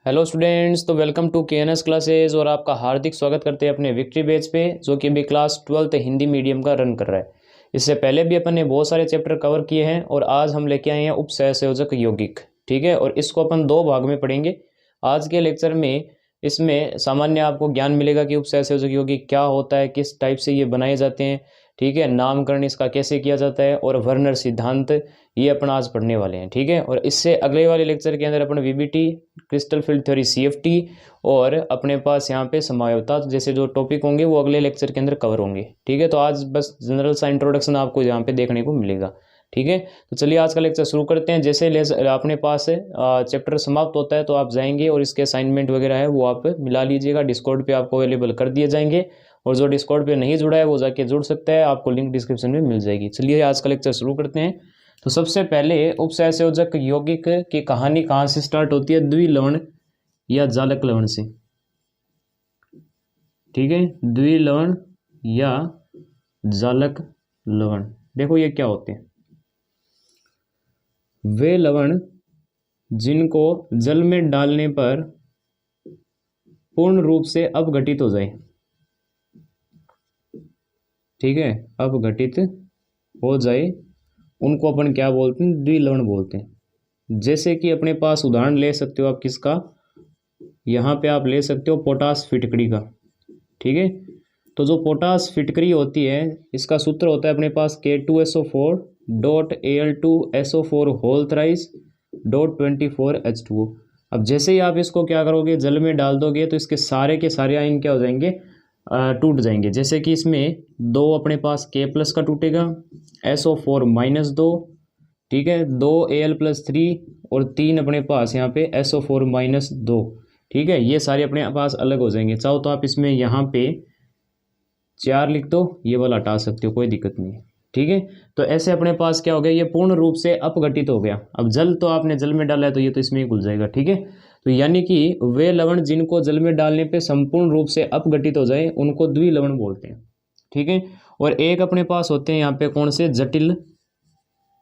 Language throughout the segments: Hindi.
हेलो स्टूडेंट्स, तो वेलकम टू केएनएस क्लासेस और आपका हार्दिक स्वागत करते हैं अपने विक्ट्री बैच पे, जो कि अभी क्लास 12th हिंदी मीडियम का रन कर रहा है। इससे पहले भी अपन ने बहुत सारे चैप्टर कवर किए हैं और आज हम लेके आए हैं उपसहसंयोजक यौगिक। ठीक है, और इसको अपन दो भाग में पढ़ेंगे। आज के लेक्चर में इसमें सामान्य आपको ज्ञान मिलेगा कि उपसहसंयोजक यौगिक क्या होता है, किस टाइप से ये बनाए जाते हैं। ठीक है, नामकरण इसका कैसे किया जाता है और वर्नर सिद्धांत, ये अपन आज पढ़ने वाले हैं। ठीक है, और इससे अगले वाले लेक्चर के अंदर अपन VBT, crystal field theory, CFT और अपने पास यहाँ पे समवायता जैसे जो टॉपिक होंगे वो अगले लेक्चर के अंदर कवर होंगे। ठीक है, तो आज बस जनरल सा इंट्रोडक्शन आपको यहाँ पे देखने को मिलेगा। ठीक है, तो चलिए आज का लेक्चर शुरू करते हैं। जैसे अपने पास चैप्टर समाप्त होता है तो आप जाएंगे और इसके असाइनमेंट वगैरह है वो आप मिला लीजिएगा। डिस्कॉर्ड पे आपको अवेलेबल कर दिए जाएंगे और जो डिस्कॉर्ड पे नहीं जुड़ा है वो जाके जुड़ सकता है, आपको लिंक डिस्क्रिप्शन में मिल जाएगी। चलिए आज का लेक्चर शुरू करते हैं। तो सबसे पहले उपसहसंयोजक यौगिक की कहानी कहाँ से स्टार्ट होती है? द्विलवण या जालक लवण से। ठीक है, द्विलवण या जालक लवण। देखो ये क्या होते हैं? वे लवण जिनको जल में डालने पर पूर्ण रूप से अपघटित हो जाए। ठीक है, अपघटित हो जाए उनको अपन क्या बोलते हैं? द्विलवण बोलते हैं। जैसे कि अपने पास उदाहरण ले सकते हो आप किसका, यहाँ पे आप ले सकते हो पोटास फिटकरी का। ठीक है, तो जो पोटास फिटकरी होती है इसका सूत्र होता है अपने पास K2SO4.Al2SO4 होल थ्राइस .24H2O। अब जैसे ही आप इसको क्या करोगे, जल में डाल दोगे तो इसके सारे के सारे आयन क्या हो जाएंगे? टूट जाएंगे। जैसे कि इसमें दो अपने पास K+ का टूटेगा, SO4-2, ठीक है, 2 Al+3 और 3 अपने पास यहाँ पे SO4-2। ठीक है, ये सारे अपने पास अलग हो जाएंगे। चाहो तो आप इसमें यहाँ पे 4 लिख दो, ये वाला हटा सकते हो, कोई दिक्कत नहीं है। ठीक है, तो ऐसे अपने पास क्या हो गया? ये पूर्ण रूप से अपघटित हो गया। अब जल तो आपने जल में डाला है तो ये तो इसमें ही घुल जाएगा। ठीक है, तो यानी कि वे लवण जिनको जल में डालने पे संपूर्ण रूप से अपघटित हो जाए उनको द्विलवण बोलते हैं। ठीक है, और एक अपने पास होते हैं यहाँ पे कौन से? जटिल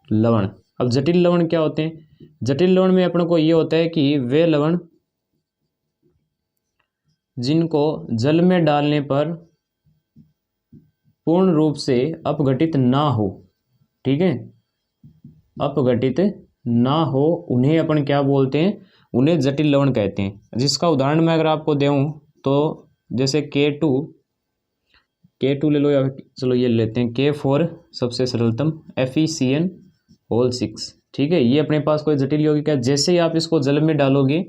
लवण। अब जटिल लवण क्या होते हैं? जटिल लवण में अपने को ये होता है कि वे लवण जिनको जल में डालने पर पूर्ण रूप से अपघटित ना हो, ठीक है, अपघटित ना हो, उन्हें अपन क्या बोलते हैं? उन्हें जटिल लवण कहते हैं। जिसका उदाहरण मैं अगर आपको दूं तो जैसे K2 ले लो, या चलो ये लेते हैं K4 सबसे सरलतम, FeCN6। ठीक है, ये अपने पास कोई जटिल यौगिक है। जैसे ही आप इसको जल में डालोगे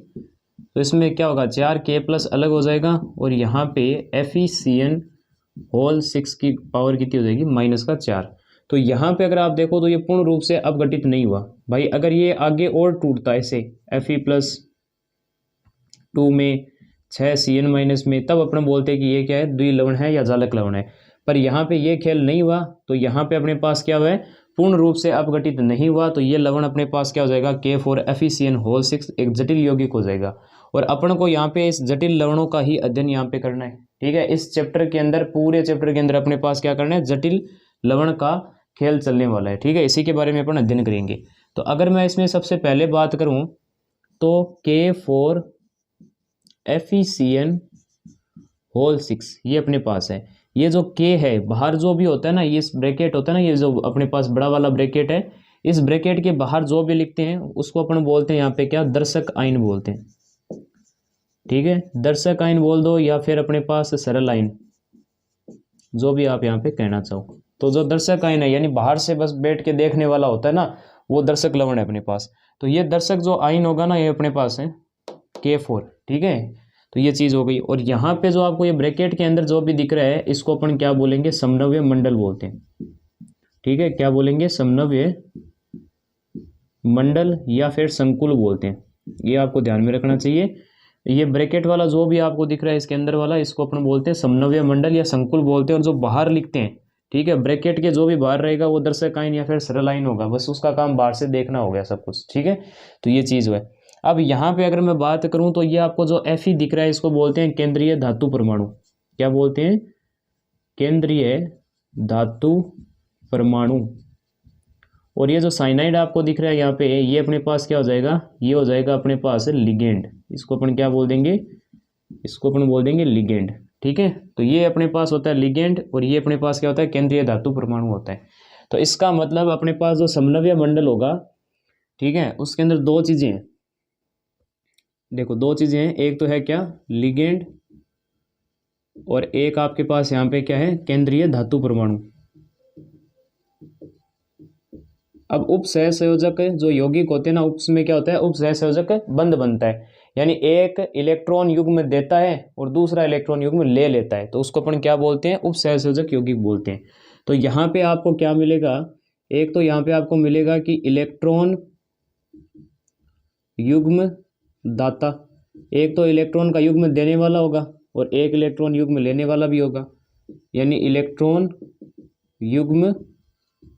तो इसमें क्या होगा? 4K+ अलग हो जाएगा और यहाँ पे FeCN6 की पावर कितनी हो जाएगी? -4। तो यहाँ पे अगर आप देखो तो ये पूर्ण रूप से अपघटित नहीं हुआ भाई। अगर ये आगे और टूटता ऐसे Fe+2 में, 6Cn- में, तब अपन बोलते हैं कि ये क्या है? द्विलवण है या जालक लवण है। पर यहाँ पे ये खेल नहीं हुआ तो यहाँ पे अपने पास क्या हुआ है? पूर्ण रूप से अपघटित नहीं हुआ, तो ये लवण अपने पास क्या हो जाएगा? K4 FeCN6 एक जटिल यौगिक हो जाएगा। और अपन को यहाँ पे इस जटिल लवणों का ही अध्ययन यहाँ पे करना है। ठीक है, इस चैप्टर के अंदर, पूरे चैप्टर के अंदर अपने पास क्या करना है? जटिल लवण का खेल चलने वाला है। ठीक है, इसी के बारे में अपन अध्ययन करेंगे। तो अगर मैं इसमें सबसे पहले बात करूं तो K4 FeCN6 ये अपने पास है। ये जो K है बाहर जो भी होता है ना, ये इस ब्रैकेट होता है ना, ये जो अपने पास बड़ा वाला ब्रैकेट है, इस ब्रैकेट के बाहर जो भी लिखते हैं उसको अपन बोलते हैं यहाँ पे क्या? दर्शक आयन बोलते हैं। ठीक है, दर्शक आयन बोल दो या फिर अपने पास सरल आयन, जो भी आप यहाँ पे कहना चाहो। तो जो दर्शक आयन है यानी बाहर से बस बैठ के देखने वाला होता है ना, वो दर्शक लवण है अपने पास। तो ये दर्शक जो आयन होगा ना, ये अपने पास है K4। ठीक है, तो ये चीज़ हो गई। और यहाँ पे जो आपको ये ब्रैकेट के अंदर जो भी दिख रहा है इसको अपन क्या बोलेंगे? समनव्य मंडल बोलते हैं। ठीक है, क्या बोलेंगे? समनव्य मंडल या फिर संकुल बोलते हैं। ये आपको ध्यान में रखना चाहिए। ये ब्रैकेट वाला जो भी आपको दिख रहा है इसके अंदर वाला, इसको अपन बोलते हैं समनव्य मंडल या संकुल बोलते हैं। और जो बाहर लिखते हैं, ठीक है, ब्रैकेट के जो भी बाहर रहेगा वो दर्शक आयन या फिर सरल आयन होगा। बस उसका काम बाहर से देखना हो गया सब कुछ। ठीक है, तो ये चीज़ है। अब यहाँ पे अगर मैं बात करूँ तो ये आपको जो Fe दिख रहा है इसको बोलते हैं केंद्रीय धातु परमाणु। क्या बोलते हैं? केंद्रीय धातु परमाणु। और ये जो साइनाइड आपको दिख रहा है यहाँ पे, ये अपने पास क्या हो जाएगा, ये हो जाएगा अपने पास लिगेंड। इसको अपन क्या बोल देंगे, इसको अपन बोल देंगे लिगेंड। ठीक है, तो ये अपने पास होता है लिगेंड और ये अपने पास क्या होता है, केंद्रीय धातु परमाणु होता है। तो इसका मतलब अपने पास जो समन्वय मंडल होगा, ठीक है, उसके अंदर दो चीजें हैं। देखो दो चीजें हैं, एक तो है क्या, लिगेंड, और एक आपके पास यहाँ पे क्या है, केंद्रीय धातु परमाणु। अब उप सहसंयोजक जो यौगिक होते हैं ना, उसमें क्या होता है, उप सहसंयोजक बंध बनता है, यानी एक इलेक्ट्रॉन युग्म देता है और दूसरा इलेक्ट्रॉन युग्म ले लेता है, तो उसको अपन क्या बोलते हैं, उप सहसंयोजक यौगिक बोलते हैं। तो यहाँ पे आपको क्या मिलेगा, एक तो यहाँ पे आपको मिलेगा कि इलेक्ट्रॉन युग्म दाता, एक तो इलेक्ट्रॉन का युग्म देने वाला होगा और एक इलेक्ट्रॉन युग्म लेने वाला भी होगा, यानी इलेक्ट्रॉन युग्म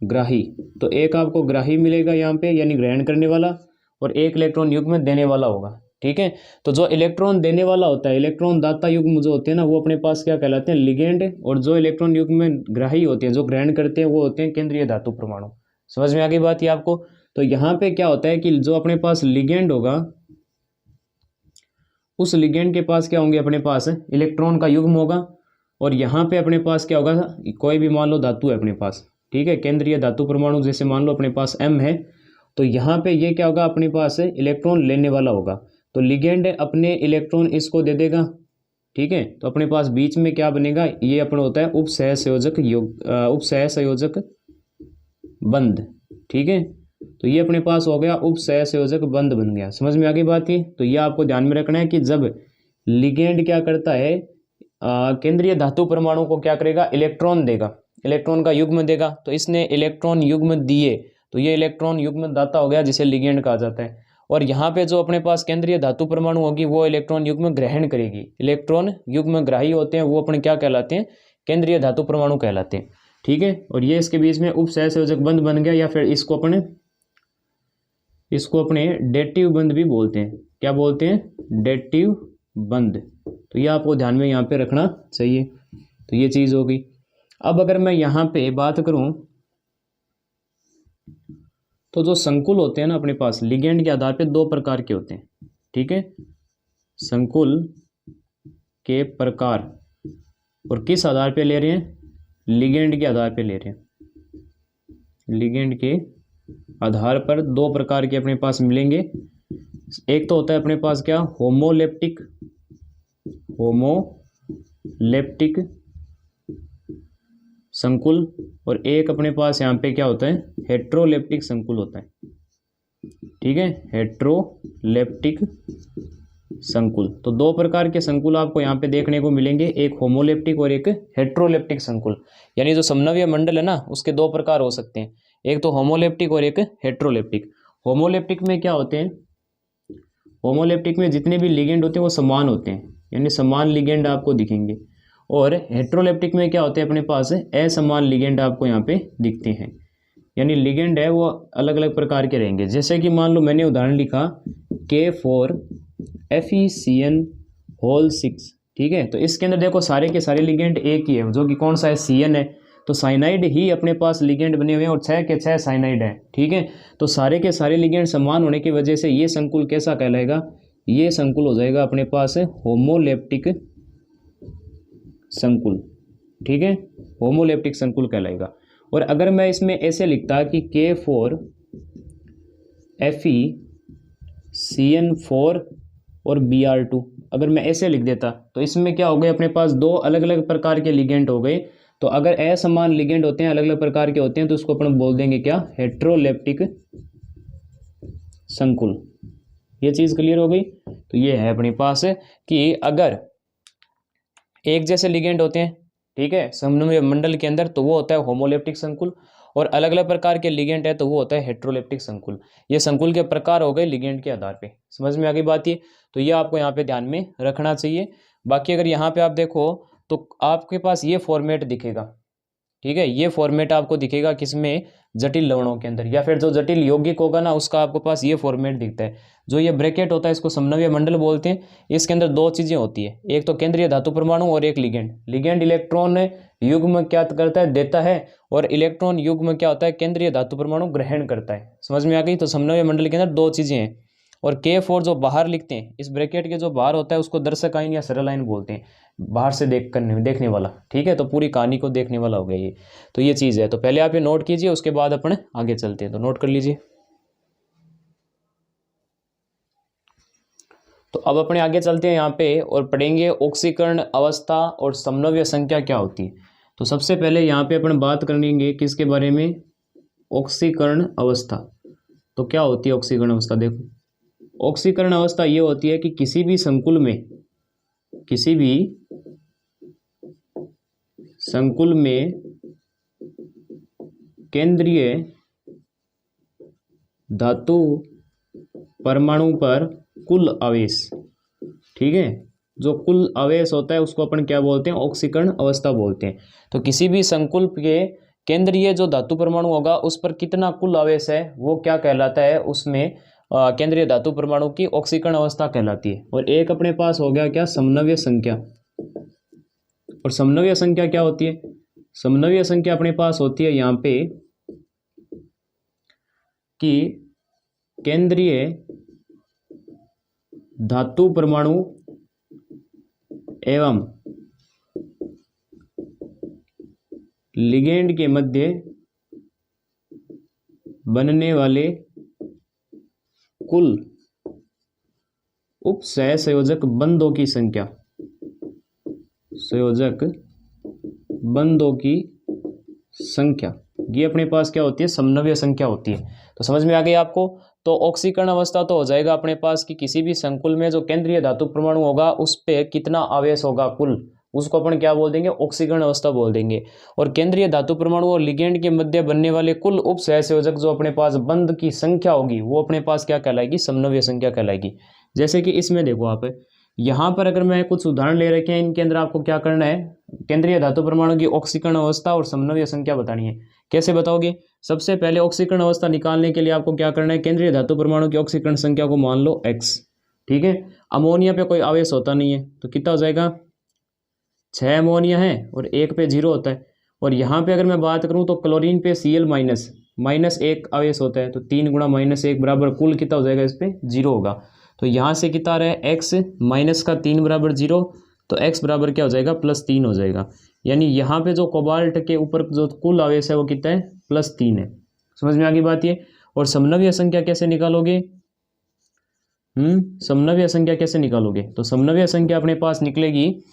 ग्राही। तो एक आपको ग्राही मिलेगा यहाँ पे, यानी ग्रहण करने वाला, और एक इलेक्ट्रॉन युग्म देने वाला होगा। ठीक है, तो जो इलेक्ट्रॉन देने वाला होता है, इलेक्ट्रॉन दाता युग्म जो होते हैं ना, वो अपने पास क्या कहलाते हैं, लिगेंड, और जो इलेक्ट्रॉन युग्म ग्राही होते हैं, जो ग्रहण करते हैं, वो होते हैं केंद्रीय धातु परमाणु। समझ में आ गई बात ये आपको। तो यहाँ पे क्या होता है कि जो अपने पास लिगेंड होगा, उस लिगेंड के पास क्या होंगे, अपने पास इलेक्ट्रॉन का युग्म होगा, और यहाँ पे अपने पास क्या होगा, कोई भी मान लो धातु है अपने पास, ठीक है, केंद्रीय धातु परमाणु, जैसे मान लो अपने पास M है, तो यहाँ पे ये क्या होगा, अपने पास इलेक्ट्रॉन लेने वाला होगा, तो लिगेंड अपने इलेक्ट्रॉन इसको दे देगा। ठीक है, तो अपने पास बीच में क्या बनेगा, ये अपना होता है उप सहसंयोजक बंध। ठीक है, तो ये अपने पास हो गया उप सहसंयोजक बंध बन गया। समझ में आ गई बात ये। तो ये आपको ध्यान में रखना है कि जब लिगेंड क्या करता है, केंद्रीय धातु परमाणु को क्या करेगा, इलेक्ट्रॉन देगा, इलेक्ट्रॉन का युग्म देगा, तो इसने इलेक्ट्रॉन युग्म दिए, तो ये इलेक्ट्रॉन युग्म दाता हो गया, जिसे लिगेंड कहा जाता है। और यहाँ पे जो अपने पास केंद्रीय धातु परमाणु होगी, वो इलेक्ट्रॉन युग्म ग्रहण करेगी। इलेक्ट्रॉन युग्म ग्राही होते हैं, वो अपने क्या कहलाते हैं, केंद्रीय धातु परमाणु कहलाते हैं। ठीक है, और ये इसके बीच में उप सहसंयोजक बंध बन गया, या फिर इसको अपने डेटिव बंध भी बोलते हैं। क्या बोलते हैं, डेटिव बंध। तो ये आपको ध्यान में यहाँ पे रखना चाहिए। तो ये चीज होगी। अब अगर मैं यहाँ पे बात करूं, तो जो संकुल होते हैं ना अपने पास, लिगेंड के आधार पे दो प्रकार के होते हैं। ठीक है, संकुल के प्रकार, और किस आधार पे ले रहे हैं, लिगेंड के आधार पे ले रहे हैं। लिगेंड के आधार पर दो प्रकार के अपने पास मिलेंगे। एक तो होता है अपने पास क्या, होमोलेप्टिक संकुल, और एक अपने पास यहाँ पे क्या होता है, हेट्रोलेप्टिक संकुल होता है। ठीक है, हेट्रोलेप्टिक संकुल। तो दो प्रकार के संकुल आपको यहाँ पे देखने को मिलेंगे, एक होमोलेप्टिक और एक हेट्रोलेप्टिक संकुल। यानी जो समन्वय मंडल है ना, उसके दो प्रकार हो सकते हैं, एक तो होमोलेप्टिक और एक हेट्रोलेप्टिक। होमोलेप्टिक में क्या होते हैं, होमोलेप्टिक में जितने भी लिगेंड होते हैं वो समान होते हैं, यानी समान लिगेंड आपको दिखेंगे। और हेट्रोलेप्टिक में क्या होते हैं, अपने पास असमान लिगेंड आपको यहाँ पे दिखते हैं, यानी लिगेंड है वो अलग अलग प्रकार के रहेंगे। जैसे कि मान लो मैंने उदाहरण लिखा K4FeCN6। ठीक है, तो इसके अंदर देखो सारे के सारे लिगेंड एक ही है, जो कि कौन सा है, CN है। तो साइनाइड ही अपने पास लिगेंड बने हुए हैं, और 6 के 6 साइनाइड है। ठीक है, तो सारे के सारे लिगेंड समान होने की वजह से ये संकुल कैसा कहलाएगा, ये संकुल हो जाएगा अपने पास होमोलेप्टिक संकुल। ठीक है, होमोलेप्टिक संकुल कहलाएगा। और अगर मैं इसमें ऐसे लिखता कि K4FeCN4 और Br2, अगर मैं ऐसे लिख देता, तो इसमें क्या हो गए, अपने पास दो अलग अलग प्रकार के लिगेंड हो गए। तो अगर असमान लिगेंड होते हैं, अलग अलग प्रकार के होते हैं, तो उसको अपन बोल देंगे क्या, हेट्रोलेप्टिक संकुल। ये चीज क्लियर हो गई। तो ये है अपने पास कि अगर एक जैसे लिगेंड होते हैं, ठीक है, समन्वय मंडल के अंदर, तो वो होता है होमोलेप्टिक संकुल, और अलग अलग प्रकार के लिगेंड है तो वो होता है हेट्रोलेप्टिक संकुल। ये संकुल के प्रकार हो गए लिगेंड के आधार पे। समझ में आ गई बात ये। तो ये आपको यहाँ पे ध्यान में रखना चाहिए। बाकी अगर यहाँ पे आप देखो तो आपके पास ये फॉर्मेट दिखेगा, ठीक है, ये फॉर्मेट आपको दिखेगा किसमें, जटिल लवणों के अंदर, या फिर जो जटिल यौगिक होगा ना उसका आपको पास ये फॉर्मेट दिखता है। जो ये ब्रैकेट होता है इसको समनव्य मंडल बोलते हैं। इसके अंदर दो चीज़ें होती है, एक तो केंद्रीय धातु परमाणु और एक लिगेंड। लिगेंड इलेक्ट्रॉन युग्म क्या करता है, देता है, और इलेक्ट्रॉन युग्म क्या होता है, केंद्रीय धातु परमाणु ग्रहण करता है। समझ में आ गई। तो समनव्य मंडल के अंदर दो चीज़ें हैं। और K4 जो बाहर लिखते हैं, इस ब्रैकेट के जो बाहर होता है उसको दर्शक आयन या सरल आयन बोलते हैं, बाहर से देखने वाला। ठीक है, तो पूरी कहानी को देखने वाला हो गया ये। तो ये चीज़ है, तो पहले आप ये नोट कीजिए, उसके बाद अपन आगे चलते हैं। तो नोट कर लीजिए। तो अब अपने आगे चलते हैं यहाँ पे और पढ़ेंगे ऑक्सीकरण अवस्था और समनव्य संख्या क्या होती है। तो सबसे पहले यहाँ पे अपन बात करेंगे किसके बारे में, ऑक्सीकरण अवस्था। तो क्या होती है ऑक्सीकरण अवस्था, देखो ऑक्सीकरण अवस्था ये होती है कि किसी भी संकुल में केंद्रीय धातु परमाणु पर कुल आवेश, ठीक है, जो कुल आवेश होता है उसको अपन क्या बोलते हैं, ऑक्सीकरण अवस्था बोलते हैं। तो किसी भी संकुल के केंद्रीय जो धातु परमाणु होगा उस पर कितना कुल आवेश है वो क्या कहलाता है, उसमें केंद्रीय धातु परमाणु की ऑक्सीकरण अवस्था कहलाती है। और एक अपने पास हो गया क्या, समनव्य संख्या। और समनव्य संख्या क्या होती है, समनव्य संख्या अपने पास होती है यहाँ पे कि केंद्रीय धातु परमाणु एवं लिगेंड के मध्य बनने वाले कुल उपसहसंयोजक बंधों की संख्या, संयोजक बंधों की संख्या, ये अपने पास क्या होती है, समनव्य संख्या होती है। तो समझ में आ गई आपको। तो ऑक्सीकरण अवस्था तो हो जाएगा अपने पास कि किसी भी संकुल में जो केंद्रीय धातु परमाणु होगा उस पे कितना आवेश होगा कुल, उसको अपन क्या बोल देंगे, ऑक्सीकरण अवस्था बोल देंगे। और केंद्रीय धातु परमाणु और लिगेंड के मध्य बनने वाले कुल उप सहसंयोजक जो अपने पास बंध की संख्या होगी वो अपने पास क्या कहलाएगी, समनव्य संख्या कहलाएगी। जैसे कि इसमें देखो आप, यहाँ पर अगर मैं कुछ उदाहरण ले रखे हैं, इनके अंदर आपको क्या करना है, केंद्रीय धातु परमाणु की ऑक्सीकरण अवस्था और समनव्य संख्या बतानी है। कैसे बताओगे, सबसे पहले ऑक्सीकरण अवस्था निकालने के लिए आपको क्या करना है, केंद्रीय धातु परमाणु की ऑक्सीकरण संख्या को मान लो x, ठीक है। अमोनिया पे कोई आवेश होता नहीं है तो कितना हो जाएगा, 6 अमोनिया है और 1 पे 0 होता है। और यहाँ पे अगर मैं बात करूँ तो क्लोरीन पे Cl -1 आवेश होता है, तो 3 गुणा -1 बराबर कुल कितना हो जाएगा, इस पे 0 होगा। तो यहाँ से कितना आ रहा है, x माइनस का 3 बराबर 0, तो x बराबर क्या हो जाएगा, +3 हो जाएगा। यानी यहाँ पे जो कोबाल्ट के ऊपर जो कुल आवेश है वो कितना है, +3 है। समझ में आ गई बात ये। और समनव्य संख्या कैसे निकालोगे, समनव्य संख्या कैसे निकालोगे, तो समनव्य संख्या अपने पास निकलेगी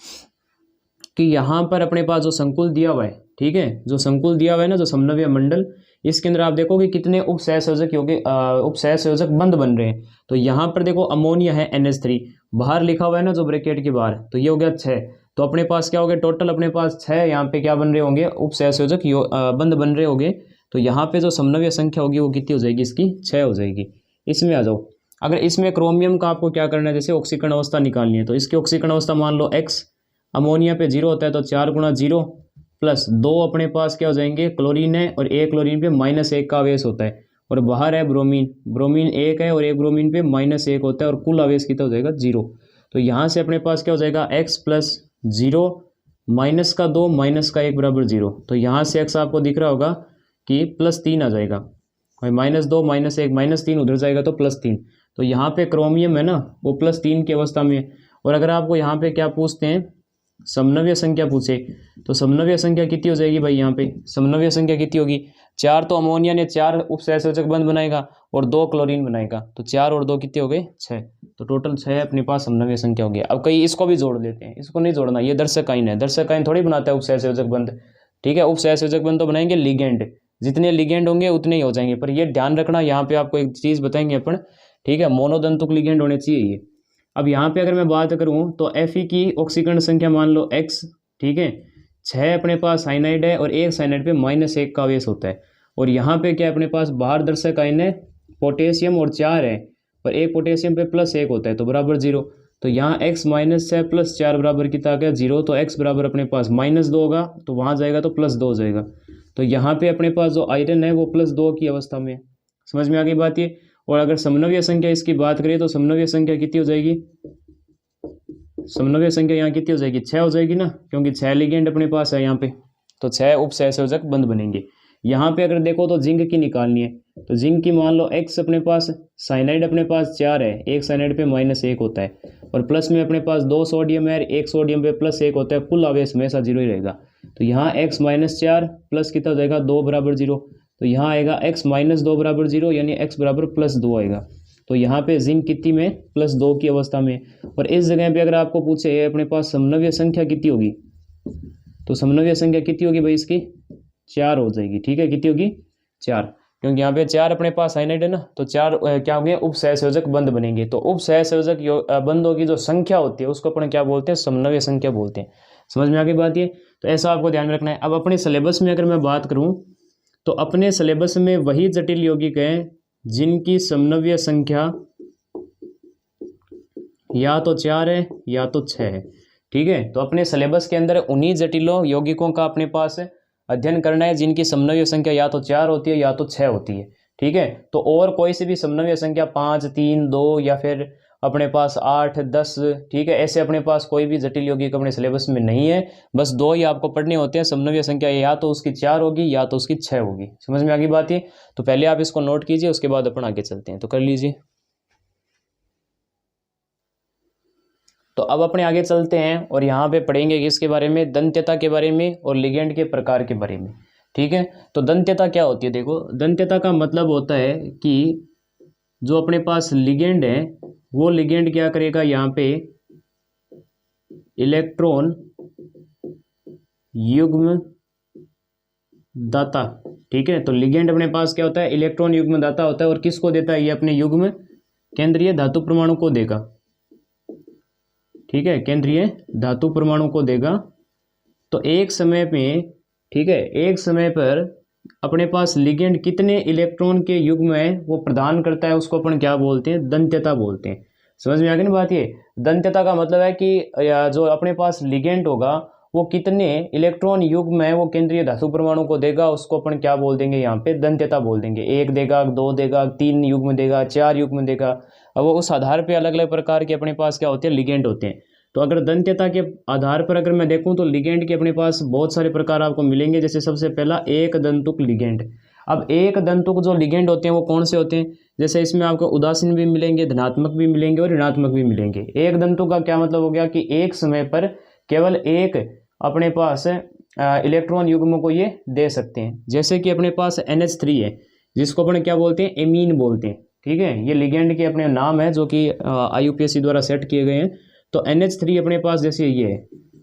कि यहाँ पर अपने पास जो संकुल दिया हुआ है, ठीक है, जो संकुल दिया हुआ है ना, जो समनव्य मंडल, इसके अंदर आप देखोगे कितने उपसहसंयोजक बंध बन रहे हैं। तो यहाँ पर देखो अमोनिया है NH3, बाहर लिखा हुआ है ना जो ब्रैकेट के बाहर, तो ये हो गया 6। तो अपने पास क्या हो गया, टोटल अपने पास 6 यहाँ पे क्या बन रहे होंगे, उपसहसंयोजक बंध बन रहे होंगे। तो यहाँ पे जो समनव्य संख्या होगी वो कितनी हो जाएगी, इसकी 6 हो जाएगी। इसमें आ जाओ, अगर इसमें क्रोमियम का आपको क्या करना है, जैसे ऑक्सीकरण अवस्था निकालनी है, तो इसकी ऑक्सीकरण अवस्था मान लो x, अमोनिया पे 0 होता है तो 4 गुणा 0 + 2 अपने पास क्या हो जाएंगे, क्लोरीन है, और एक क्लोरीन पे -1 का आवेश होता है, और बाहर है ब्रोमीन 1 है और एक ब्रोमीन पे -1 होता है, और कुल आवेश कितना हो जाएगा, 0। तो यहाँ से अपने पास क्या हो जाएगा, x + 0 -2 -1 बराबर 0। तो यहाँ से x आपको दिख रहा होगा कि +3 आ जाएगा, और -2 -1 -3 उधर जाएगा तो +3। तो यहाँ पे क्रोमियम है ना वो +3 की अवस्था में। और अगर आपको यहाँ पे क्या पूछते हैं, समनव्य संख्या पूछे, तो समनव्य संख्या कितनी हो जाएगी भाई, यहाँ पे समनव्य संख्या कितनी होगी, 4 तो अमोनिया ने 4 उपसहसंयोजक बंध बनाएगा और 2 क्लोरीन बनाएगा, तो 4 और 2 कितने हो गए, 6। तो टोटल 6 अपने पास समनव्य संख्या हो गया। अब कई इसको भी जोड़ देते हैं, इसको नहीं जोड़ना, ये दर्शक आयन है, दर्शक आयन थोड़ी बनाता है उपसहसंयोजक बंध, ठीक है। उपसहसंयोजक बंध तो बनाएंगे लिगेंड, जितने लिगेंड होंगे उतने ही हो जाएंगे। पर ये ध्यान रखना, यहाँ पे आपको एक चीज़ बताएंगे अपन, ठीक है, मोनोदंतुक लिगेंड होने चाहिए ये। अब यहाँ पे अगर मैं बात करूँ तो Fe की ऑक्सीकरण संख्या मान लो x, ठीक है, 6 अपने पास साइनाइड है और एक साइनाइड पे -1 का आवेश होता है। और यहाँ पे क्या अपने पास बाहर दर्शक आयन है पोटेशियम और 4 है, और एक पोटेशियम पे +1 होता है, तो बराबर 0। तो यहाँ x माइनस 6 प्लस 4 बराबर कितना आ गया 0। तो x बराबर अपने पास -2 होगा, तो वहाँ जाएगा तो +2 हो जाएगा। तो यहाँ पे अपने पास जो आयरन है वो +2 की अवस्था में है। समझ में आ गई बात ये। और अगर समनव्य संख्या इसकी बात करें तो समनव्य संख्या कितनी हो जाएगी, समनव्य संख्या यहाँ कितनी हो जाएगी 6 हो जाएगी ना, क्योंकि 6 लिगेंड अपने पास है यहाँ पे, तो 6 उपसहसंयोजक बंध बनेंगे। यहाँ पे अगर देखो तो जिंक की निकालनी है, तो जिंक की मान लो x अपने पास, साइनाइड अपने पास 4 है, एक साइनाइड पे -1 होता है, और प्लस में अपने पास 2 सोडियम है, एक सोडियम पे +1 होता है, कुल आवेश हमेशा 0 ही रहेगा। तो यहाँ x -4 प्लस कितना हो जाएगा 2 बराबर 0। तो यहाँ आएगा x -2 बराबर 0, यानी x बराबर +2 आएगा। तो यहाँ पे जिंक कितनी में +2 की अवस्था में। और इस जगह पे अगर आपको पूछे अपने पास समनव्य संख्या कितनी होगी, तो समनव्य संख्या कितनी होगी भाई इसकी 4 हो जाएगी। ठीक है, कितनी होगी 4, क्योंकि यहाँ पे 4 अपने पास साइनाइड है ना, तो 4 क्या हो गया उपसहसंयोजक बंध बनेंगे। तो उपसहसंयोजक बंधों की जो संख्या होती है उसको अपन क्या बोलते हैं, समनव्य संख्या बोलते हैं। समझ में आ गई बात ये। तो ऐसा आपको ध्यान रखना है। अब अपने सिलेबस में अगर मैं बात करूँ तो अपने सिलेबस में वही जटिल यौगिक हैं जिनकी समनव्य संख्या या तो 4 है या तो 6 है। ठीक है, तो अपने सिलेबस के अंदर उन्हीं जटिलों यौगिकों का अपने पास अध्ययन करना है जिनकी समनव्य संख्या या तो 4 होती है या तो 6 होती है। ठीक है, तो और कोई सी भी समनव्य संख्या 5, 3, 2 या फिर अपने पास 8, 10, ठीक है, ऐसे अपने पास कोई भी जटिल यौगिक अपने सिलेबस में नहीं है। बस 2 ही आपको पढ़ने होते हैं। समनव्य संख्या या तो उसकी 4 होगी या तो उसकी 6 होगी। समझ में आ गई बात ये। तो पहले आप इसको नोट कीजिए, उसके बाद अपन आगे चलते हैं। तो कर लीजिए। तो अब अपने आगे चलते हैं और यहाँ पे पढ़ेंगे किसके बारे में, दंत्यता के बारे में और लिगेंड के प्रकार के बारे में। ठीक है, तो दंत्यता क्या होती है, देखो दंत्यता का मतलब होता है कि जो अपने पास लिगेंड है वो लिगेंड क्या करेगा, यहाँ पे इलेक्ट्रॉन युग्म दाता। ठीक है, तो लिगेंड अपने पास क्या होता है, इलेक्ट्रॉन युग्म दाता होता है। और किसको देता है, ये अपने युग्म केंद्रीय धातु परमाणु को देगा। ठीक है, केंद्रीय धातु परमाणु को देगा। तो एक समय में, ठीक है, एक समय पर अपने पास लिगेंड कितने इलेक्ट्रॉन के युग्म है वो प्रदान करता है, उसको अपन क्या बोलते हैं, दंत्यता बोलते हैं। समझ में आ गई ना बात ये। दंत्यता का मतलब है कि जो अपने पास लिगेंड होगा वो कितने इलेक्ट्रॉन युग्म है वो केंद्रीय धातु परमाणु को देगा, उसको अपन क्या बोल देंगे, यहाँ पे दंत्यता बोल देंगे। 1 देगा, 2 देगा, 3 युग्म देगा, 4 युग्म देगा। अब वो उस आधार पे अलग अलग प्रकार के अपने पास क्या होते हैं, लिगेंड होते हैं। तो अगर दंत्यता के आधार पर अगर मैं देखूं तो लिगेंड के अपने पास बहुत सारे प्रकार आपको मिलेंगे। जैसे सबसे पहला एक दंतुक लिगेंड। अब एक दंतुक जो लिगेंड होते हैं वो कौन से होते हैं, जैसे इसमें आपको उदासीन भी मिलेंगे, धनात्मक भी मिलेंगे और ऋणात्मक भी मिलेंगे। एक दंतुक का क्या मतलब हो गया कि एक समय पर केवल एक अपने पास इलेक्ट्रॉन युग्म को ये दे सकते हैं। जैसे कि अपने पास NH3 है जिसको अपन क्या बोलते हैं, एमीन बोलते हैं। ठीक है, ये लिगेंड के अपने नाम है जो कि IUPAC द्वारा सेट किए गए हैं। तो NH3 अपने पास जैसे ये है,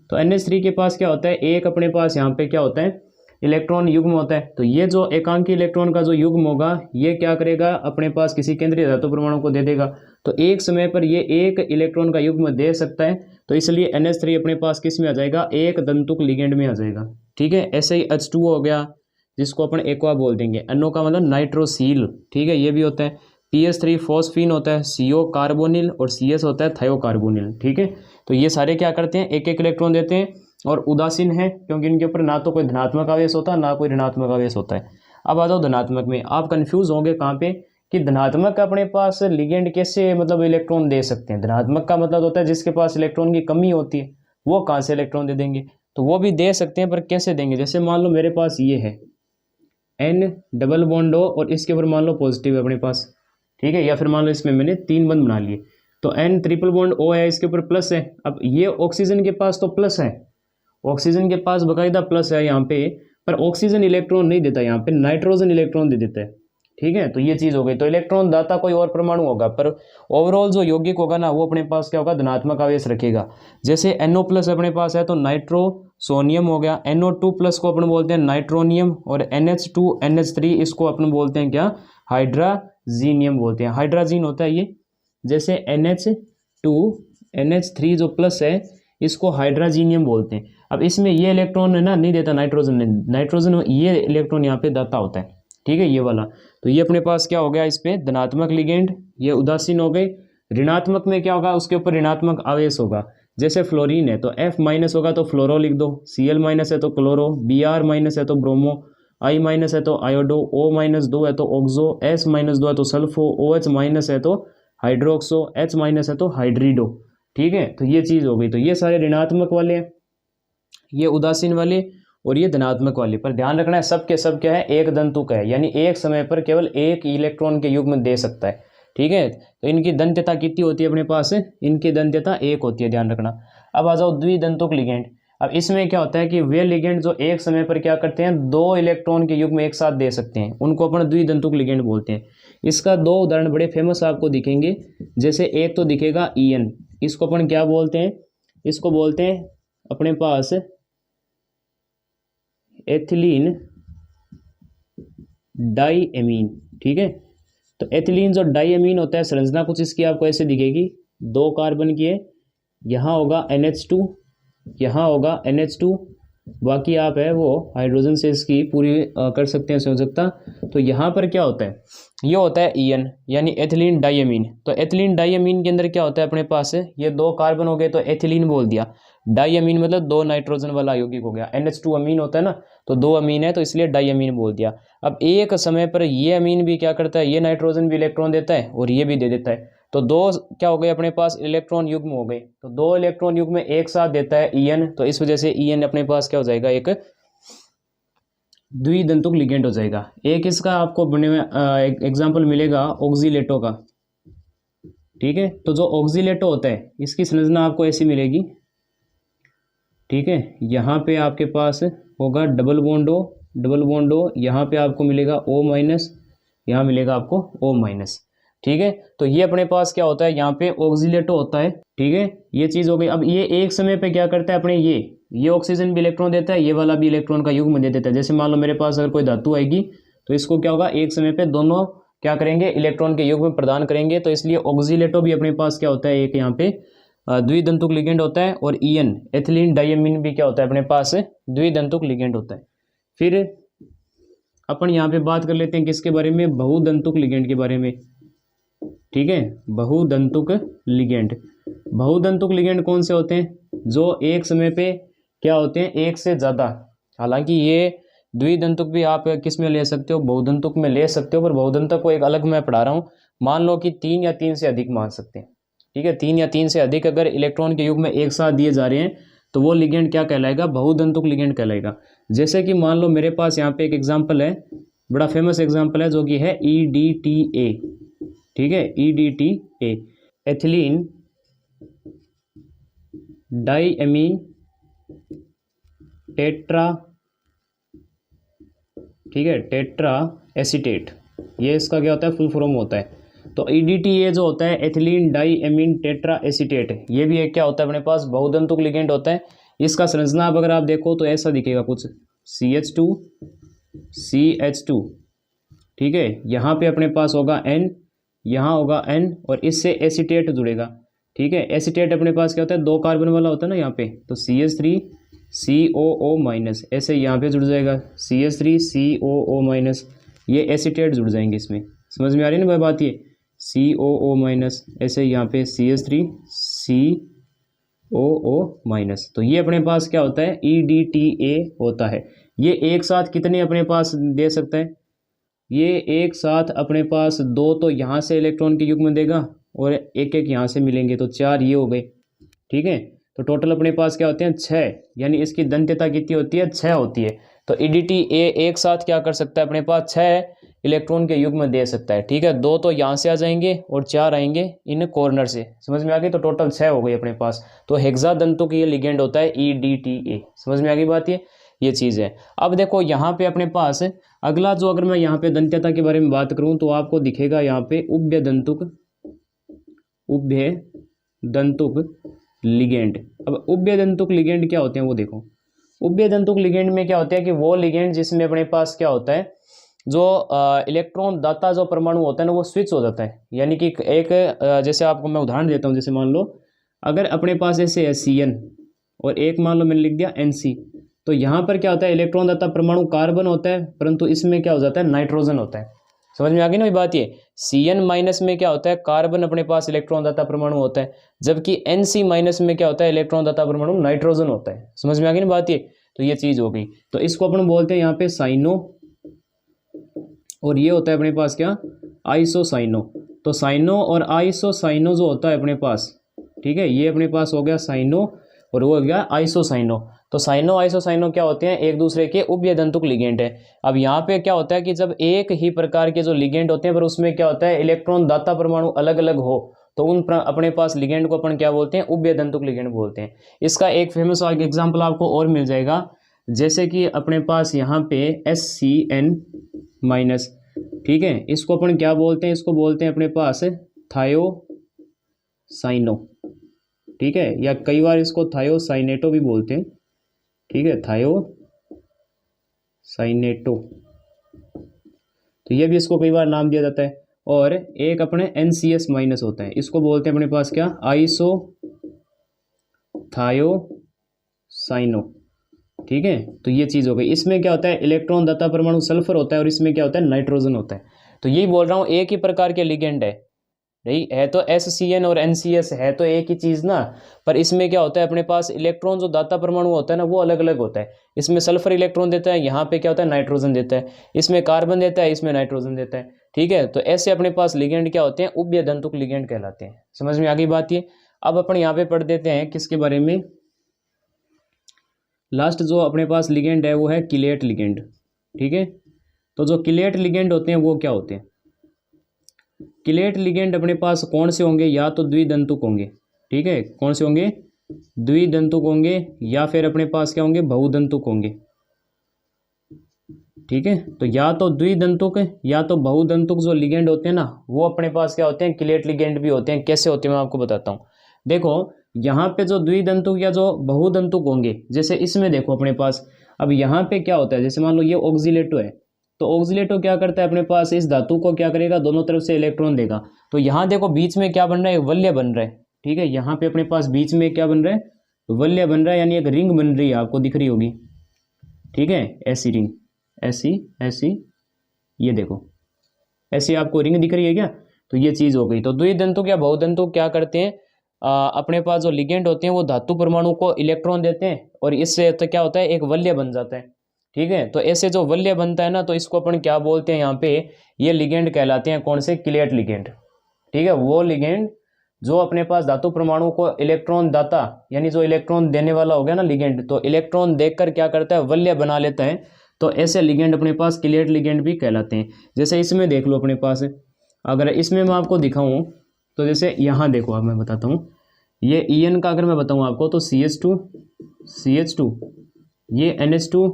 तो NH3 के पास क्या होता है, एक अपने पास यहाँ पे क्या होता है, इलेक्ट्रॉन युग्म होता है। तो ये जो एकांकी इलेक्ट्रॉन का जो युग्म होगा ये क्या करेगा, अपने पास किसी केंद्रीय धातु परमाणु को दे देगा। तो एक समय पर ये एक इलेक्ट्रॉन का युग्म दे सकता है, तो इसलिए NH3 अपने पास किस में आ जाएगा, एक दंतुक लिगेंड में आ जाएगा। ठीक है, ऐसे ही H2O हो गया जिसको अपन एक्वा बोल देंगे। NO का मतलब नाइट्रोसील। ठीक है, ये भी होता है। PS3 फॉस्फीन होता है, CO कार्बोनिल और CS होता है थायोकार्बोनिल। ठीक है, तो ये सारे क्या करते हैं, एक एक इलेक्ट्रॉन देते हैं। और उदासीन है क्योंकि इनके ऊपर ना तो कोई धनात्मक आवेश होता है ना कोई ऋणात्मक आवेश होता है। अब आ जाओ धनात्मक में। आप कंफ्यूज होंगे कहाँ पे कि धनात्मक अपने पास लिगेंड कैसे मतलब इलेक्ट्रॉन दे सकते हैं। धनात्मक का मतलब होता है जिसके पास इलेक्ट्रॉन की कमी होती है, वो कहाँ से इलेक्ट्रॉन दे देंगे, तो वो भी दे सकते हैं पर कैसे देंगे। जैसे मान लो मेरे पास ये है N डबल बॉन्ड O और इसके ऊपर मान लो पॉजिटिव है अपने पास। ठीक है, या फिर मान लो इसमें मैंने 3 बंद बना लिए, तो N ट्रिपल बॉन्ड O है, इसके ऊपर प्लस है। अब ये ऑक्सीजन के पास तो प्लस है, ऑक्सीजन के पास बकायदा प्लस है यहाँ पे, पर ऑक्सीजन इलेक्ट्रॉन नहीं देता, यहाँ पे नाइट्रोजन इलेक्ट्रॉन दे देता है। ठीक है, तो ये चीज़ हो गई। तो इलेक्ट्रॉन दाता कोई और परमाणु होगा, पर ओवरऑल जो यौगिक होगा ना वो अपने पास क्या होगा, धनात्मक आवेश रखेगा। जैसे NO प्लस अपने पास है तो नाइट्रोसोनियम हो गया, NO2 प्लस को अपन बोलते हैं नाइट्रोनियम, और NH2 NH3 इसको अपन बोलते हैं क्या, हाइड्राजीनियम बोलते हैं। हाइड्राजीन होता है ये। जैसे NH2 NH3 जो प्लस है इसको हाइड्राजीनियम बोलते हैं। अब इसमें ये इलेक्ट्रॉन है ना नहीं देता नाइट्रोजन, नाइट्रोजन ये इलेक्ट्रॉन यहाँ पे दाता होता है। ठीक है, ये वाला। तो ये अपने पास क्या हो गया, इस पे धनात्मक लिगेंड, ये उदासीन हो गए, ऋणात्मक में क्या होगा, उसके ऊपर ऋणात्मक आवेश होगा। जैसे फ्लोरीन है तो F माइनस होगा तो फ्लोरो लिख दो, Cl माइनस है तो क्लोरो, Br माइनस है तो ब्रोमो, I माइनस है तो आयोडो, O माइनस 2 है तो ऑक्सो, S माइनस 2 है तो सल्फो, OH माइनस है तो हाइड्रोक्सो, H माइनस है तो हाइड्रीडो। ठीक है, तो ये चीज़ हो गई। तो ये सारे ऋणात्मक वाले हैं, ये उदासीन वाले और ये धनात्मक वाले। पर ध्यान रखना है सब के सब क्या है, एक दंतुक है, यानी एक समय पर केवल एक इलेक्ट्रॉन के युग्म दे सकता है। ठीक है, तो इनकी दंत्यता कितनी होती है अपने पास, इनकी दंत्यता 1 होती है, ध्यान रखना। अब आ जाओ द्विदंतुक लिगेंड। अब इसमें क्या होता है कि वे लिगेंड जो एक समय पर क्या करते हैं, 2 इलेक्ट्रॉन के युग्म एक साथ दे सकते हैं, उनको अपन द्विदंतुक लिगेंड बोलते हैं। इसका 2 उदाहरण बड़े फेमस आपको दिखेंगे। जैसे एक तो दिखेगा EN, इसको अपन क्या बोलते हैं, इसको बोलते हैं अपने पास एथिलीन डाईएमीन। ठीक है, तो एथिलीन जो डाईएमीन होता है, संरचना कुछ इसकी आपको ऐसे दिखेगी, 2 कार्बन की है, यहाँ होगा NH2, यहाँ होगा NH2, बाकी आप है वो हाइड्रोजन से इसकी पूरी कर सकते हैं संयोजकता। तो यहाँ पर क्या होता है, ये होता है EN यानी एथिलीन डाईएमीन। तो एथिलीन डाईएमीन के अंदर क्या होता है अपने पास, ये 2 कार्बन हो गए तो एथिलीन बोल दिया, डाईएमीन मतलब 2 नाइट्रोजन वाला यौगिक हो गया, NH2 अमीन होता है ना, तो 2 अमीन है तो इसलिए डाईएमीन बोल दिया। अब एक समय पर ये अमीन भी क्या करता है, ये नाइट्रोजन भी इलेक्ट्रॉन देता है और ये भी दे देता है, तो 2 क्या हो गए अपने पास इलेक्ट्रॉन युग्म हो गए। तो 2 इलेक्ट्रॉन युग्म में एक साथ देता है EN, तो इस वजह से EN अपने पास क्या हो जाएगा, एक द्विदंतुक लिगेंड हो जाएगा। एक इसका आपको बने में एग्जाम्पल मिलेगा ऑक्सीलेटो का। ठीक है, तो जो ऑक्सीलेटो होता है इसकी संरचना आपको ऐसी मिलेगी। ठीक है, यहाँ पे आपके पास होगा डबल बॉन्ड O, यहाँ पे आपको मिलेगा O-, यहाँ मिलेगा आपको O-। ठीक है, तो ये अपने पास क्या होता है, यहाँ पे ऑक्सीलेटो होता है। ठीक है, ये चीज़ हो गई। अब ये एक समय पे क्या करता है अपने, ये ऑक्सीजन भी इलेक्ट्रॉन देता है, ये वाला भी इलेक्ट्रॉन का युग्म दे देता है। जैसे मान लो मेरे पास अगर कोई धातु आएगी तो इसको क्या होगा, एक समय पे दोनों क्या करेंगे, इलेक्ट्रॉन के युग्म प्रदान करेंगे। तो इसलिए ऑक्सीलेटो भी अपने पास क्या होता है, एक यहाँ पे द्विदंतुक लिगेंड होता है। और EN एथिलीन डाईएमीन भी क्या होता है अपने पास, द्विदंतुक लिगेंड होता है। फिर अपन यहाँ पे बात कर लेते हैं किसके बारे में, बहुदंतुक लिगेंड के बारे में। ठीक है, बहुदंतुक लिगेंड। बहुदंतुक लिगेंड कौन से होते हैं, जो एक समय पे क्या होते हैं, एक से ज़्यादा। हालांकि ये द्विदंतुक भी आप किस में ले सकते हो, बहुदंतुक में ले सकते हो, पर बहुदंतुक को एक अलग मैं पढ़ा रहा हूँ। मान लो कि 3 या 3 से अधिक मान सकते हैं। ठीक है, 3 या 3 से अधिक अगर इलेक्ट्रॉन के युग्म में एक साथ दिए जा रहे हैं तो वो लिगेंड क्या कहलाएगा, बहुदंतुक लिगेंड कहलाएगा। जैसे कि मान लो मेरे पास यहाँ पे एक एग्जाम्पल है, बड़ा फेमस एग्जाम्पल है, जो कि है EDTA। ठीक है, EDTA एथिलीन डाईएमीन टेट्रा, ठीक है, टेट्रा एसीटेट, ये इसका क्या होता है, फुल फॉर्म होता है। तो EDTA जो होता है एथिलीन डाईएमीन टेट्रा एसीटेट, ये भी एक क्या होता है अपने पास, बहुदंतुक लिगेंड होता है। इसका संरचना अगर आप देखो तो ऐसा दिखेगा कुछ, CH2। ठीक है, यहाँ पे अपने पास होगा N, यहाँ होगा N और इससे एसीटेट जुड़ेगा। ठीक है, एसीटेट अपने पास क्या होता है, 2 कार्बन वाला होता है ना यहाँ पे, तो CH3 COO-, ऐसे यहाँ पे जुड़ जाएगा CH3 COO-, ये एसीटेट जुड़ जाएंगे इसमें। समझ में आ रही है ना बात, ये COO-, ऐसे यहाँ पे CH3 COO-। तो ये अपने पास क्या होता है, EDTA होता है। ये एक साथ कितने अपने पास दे सकता है, ये एक साथ अपने पास 2 तो यहाँ से इलेक्ट्रॉन के युग्म देगा और एक यहाँ से मिलेंगे, तो 4 ये हो गए। ठीक है, तो टोटल अपने पास क्या होते हैं, 6, यानी इसकी दंत्यता कितनी होती है, 6 होती है। तो EDTA एक साथ क्या कर सकता है, अपने पास 6 इलेक्ट्रॉन के युग्म दे सकता है। ठीक है, 2 तो यहाँ से आ जाएंगे और 4 आएंगे इन कॉर्नर से। समझ में आ गई, तो टोटल 6 हो गई अपने पास। तो हेक्सादंतुक ये लिगेंड होता है EDTA। समझ में आ गई बात, ये चीज़ है। अब देखो यहाँ पे अपने पास अगला जो, अगर मैं यहाँ पे दंत्यता के बारे में बात करूँ तो आपको दिखेगा यहाँ पे उभयदंतुक लिगेंड। अब उभयदंतुक लिगेंड क्या होते हैं वो देखो। उभयदंतुक लिगेंड में क्या होता है कि वो लिगेंड जिसमें अपने पास क्या होता है, जो इलेक्ट्रॉन दाता जो परमाणु होता है ना, वो स्विच हो जाता है। यानी कि एक जैसे आपको मैं उदाहरण देता हूँ, जैसे मान लो अगर अपने पास ऐसे है CN और एक मान लो मैंने लिख दिया NC, तो यहाँ पर क्या होता है, इलेक्ट्रॉन दाता परमाणु कार्बन होता है, परंतु इसमें क्या हो जाता है, नाइट्रोजन होता है। समझ में आ गई ना बात। ये Cn माइनस में क्या होता है, कार्बन अपने पास इलेक्ट्रॉन दाता परमाणु होता है, जबकि Nc माइनस में क्या होता है, इलेक्ट्रॉन दाता परमाणु नाइट्रोजन होता है। समझ में आ गई ना बात ये। तो ये चीज हो गई। तो इसको अपन बोलते हैं यहाँ पे साइनो, और ये होता है अपने पास क्या, आइसोसाइनो। तो साइनो और आइसोसाइनो जो होता है अपने पास, ठीक है, ये अपने पास हो गया साइनो और वो हो गया आइसोसाइनो। तो साइनो आइसोसाइनो क्या होते हैं, एक दूसरे के उभयदंतुक लिगेंड है। अब यहाँ पे क्या होता है कि जब एक ही प्रकार के जो लिगेंड होते हैं पर उसमें क्या होता है, इलेक्ट्रॉन दाता परमाणु अलग अलग हो, तो उन अपने पास लिगेंड को अपन क्या बोलते हैं, उभयदंतुक लिगेंड बोलते हैं। इसका एक फेमस एग्जाम्पल आपको और मिल जाएगा, जैसे कि अपने पास यहाँ पे SCN माइनस, ठीक है, इसको अपन क्या बोलते हैं, इसको बोलते हैं अपने पास थायोसाइनो, ठीक है, या कई बार इसको थायोसाइनेटो भी बोलते हैं, ठीक है, थायोसाइनेटो, तो ये भी इसको कई बार नाम दिया जाता है। और एक अपने NCS माइनस होता है, इसको बोलते हैं अपने पास क्या, आइसो थायोसाइनो, ठीक है। तो ये चीज हो गई। इसमें क्या होता है, इलेक्ट्रॉन दाता परमाणु सल्फर होता है और इसमें क्या होता है, नाइट्रोजन होता है। तो यही बोल रहा हूँ, एक ही प्रकार के लिगेंड है, नहीं है तो SCN और NCS है तो एक ही चीज ना, पर इसमें क्या होता है, अपने पास इलेक्ट्रॉन जो दाता परमाणु होता है ना वो अलग अलग होता है। इसमें सल्फर इलेक्ट्रॉन देता है, यहाँ पे क्या होता है, नाइट्रोजन देता है, इसमें कार्बन देता है, इसमें नाइट्रोजन देता है, ठीक है। तो ऐसे अपने पास लिगेंड क्या होते हैं, उभयदंतुक लिगेंड कहलाते हैं। समझ में आ गई बात ये। अब अपन यहाँ पे पढ़ देते हैं किसके बारे में, लास्ट जो अपने पास लिगेंड है वो है किलेट लिगेंड, ठीक है। तो जो किलेट लिगेंड होते हैं वो क्या होते हैं, किलेट लिगेंड अपने पास कौन से होंगे, या तो द्विदंतुक होंगे, ठीक है, कौन से होंगे, द्विदंतुक होंगे, या फिर अपने पास क्या होंगे, बहुदंतुक होंगे, ठीक है। तो या तो द्विदंतुक या तो बहुदंतुक जो लिगेंड होते हैं ना वो अपने पास क्या होते हैं, किलेट लिगेंड भी होते हैं। कैसे होते हैं मैं आपको बताता हूँ। देखो यहाँ पे जो द्विदंतुक या जो बहुदंतुक होंगे, जैसे इसमें देखो अपने पास, अब यहाँ पे क्या होता है, जैसे मान लो ये ऑक्सीलेटो है, तो ऑक्सीलेटो क्या करता है, अपने पास इस धातु को क्या करेगा, दोनों तरफ से इलेक्ट्रॉन देगा। तो यहाँ देखो बीच में क्या बन रहा है, वलय बन रहा है, ठीक है। यहाँ पे अपने पास बीच में क्या बन रहा है, वलय बन रहा है, यानी एक रिंग बन रही है, आपको दिख रही होगी, ठीक है, ऐसी रिंग, ऐसी ऐसी, ये देखो ऐसी आपको रिंग दिख रही है क्या। तो ये चीज हो गई। तो द्विदंतुक या बहुदंतुक क्या करते हैं, अपने पास जो लिगेंड होते हैं वो धातु परमाणु को इलेक्ट्रॉन देते हैं और इससे तो क्या होता है, एक वलय बन जाता है, ठीक है। तो ऐसे जो वलय बनता है ना, तो इसको अपन क्या बोलते हैं, यहाँ पे ये लिगेंड कहलाते हैं, कौन से, किलेट लिगेंड, ठीक है। वो लिगेंड जो अपने पास धातु परमाणु को इलेक्ट्रॉन दाता, यानी जो इलेक्ट्रॉन देने वाला हो गया ना लिगेंड, तो इलेक्ट्रॉन देकर क्या करता है, वलय बना लेता है। तो ऐसे लिगेंड अपने पास किलेट लिगेंड भी कहलाते हैं। जैसे इसमें देख लो अपने पास, अगर इसमें मैं आपको दिखाऊं, तो जैसे यहाँ देखो, अब मैं बताता हूँ, ये En का अगर मैं बताऊँ आपको, तो CH2 CH2, ये NH2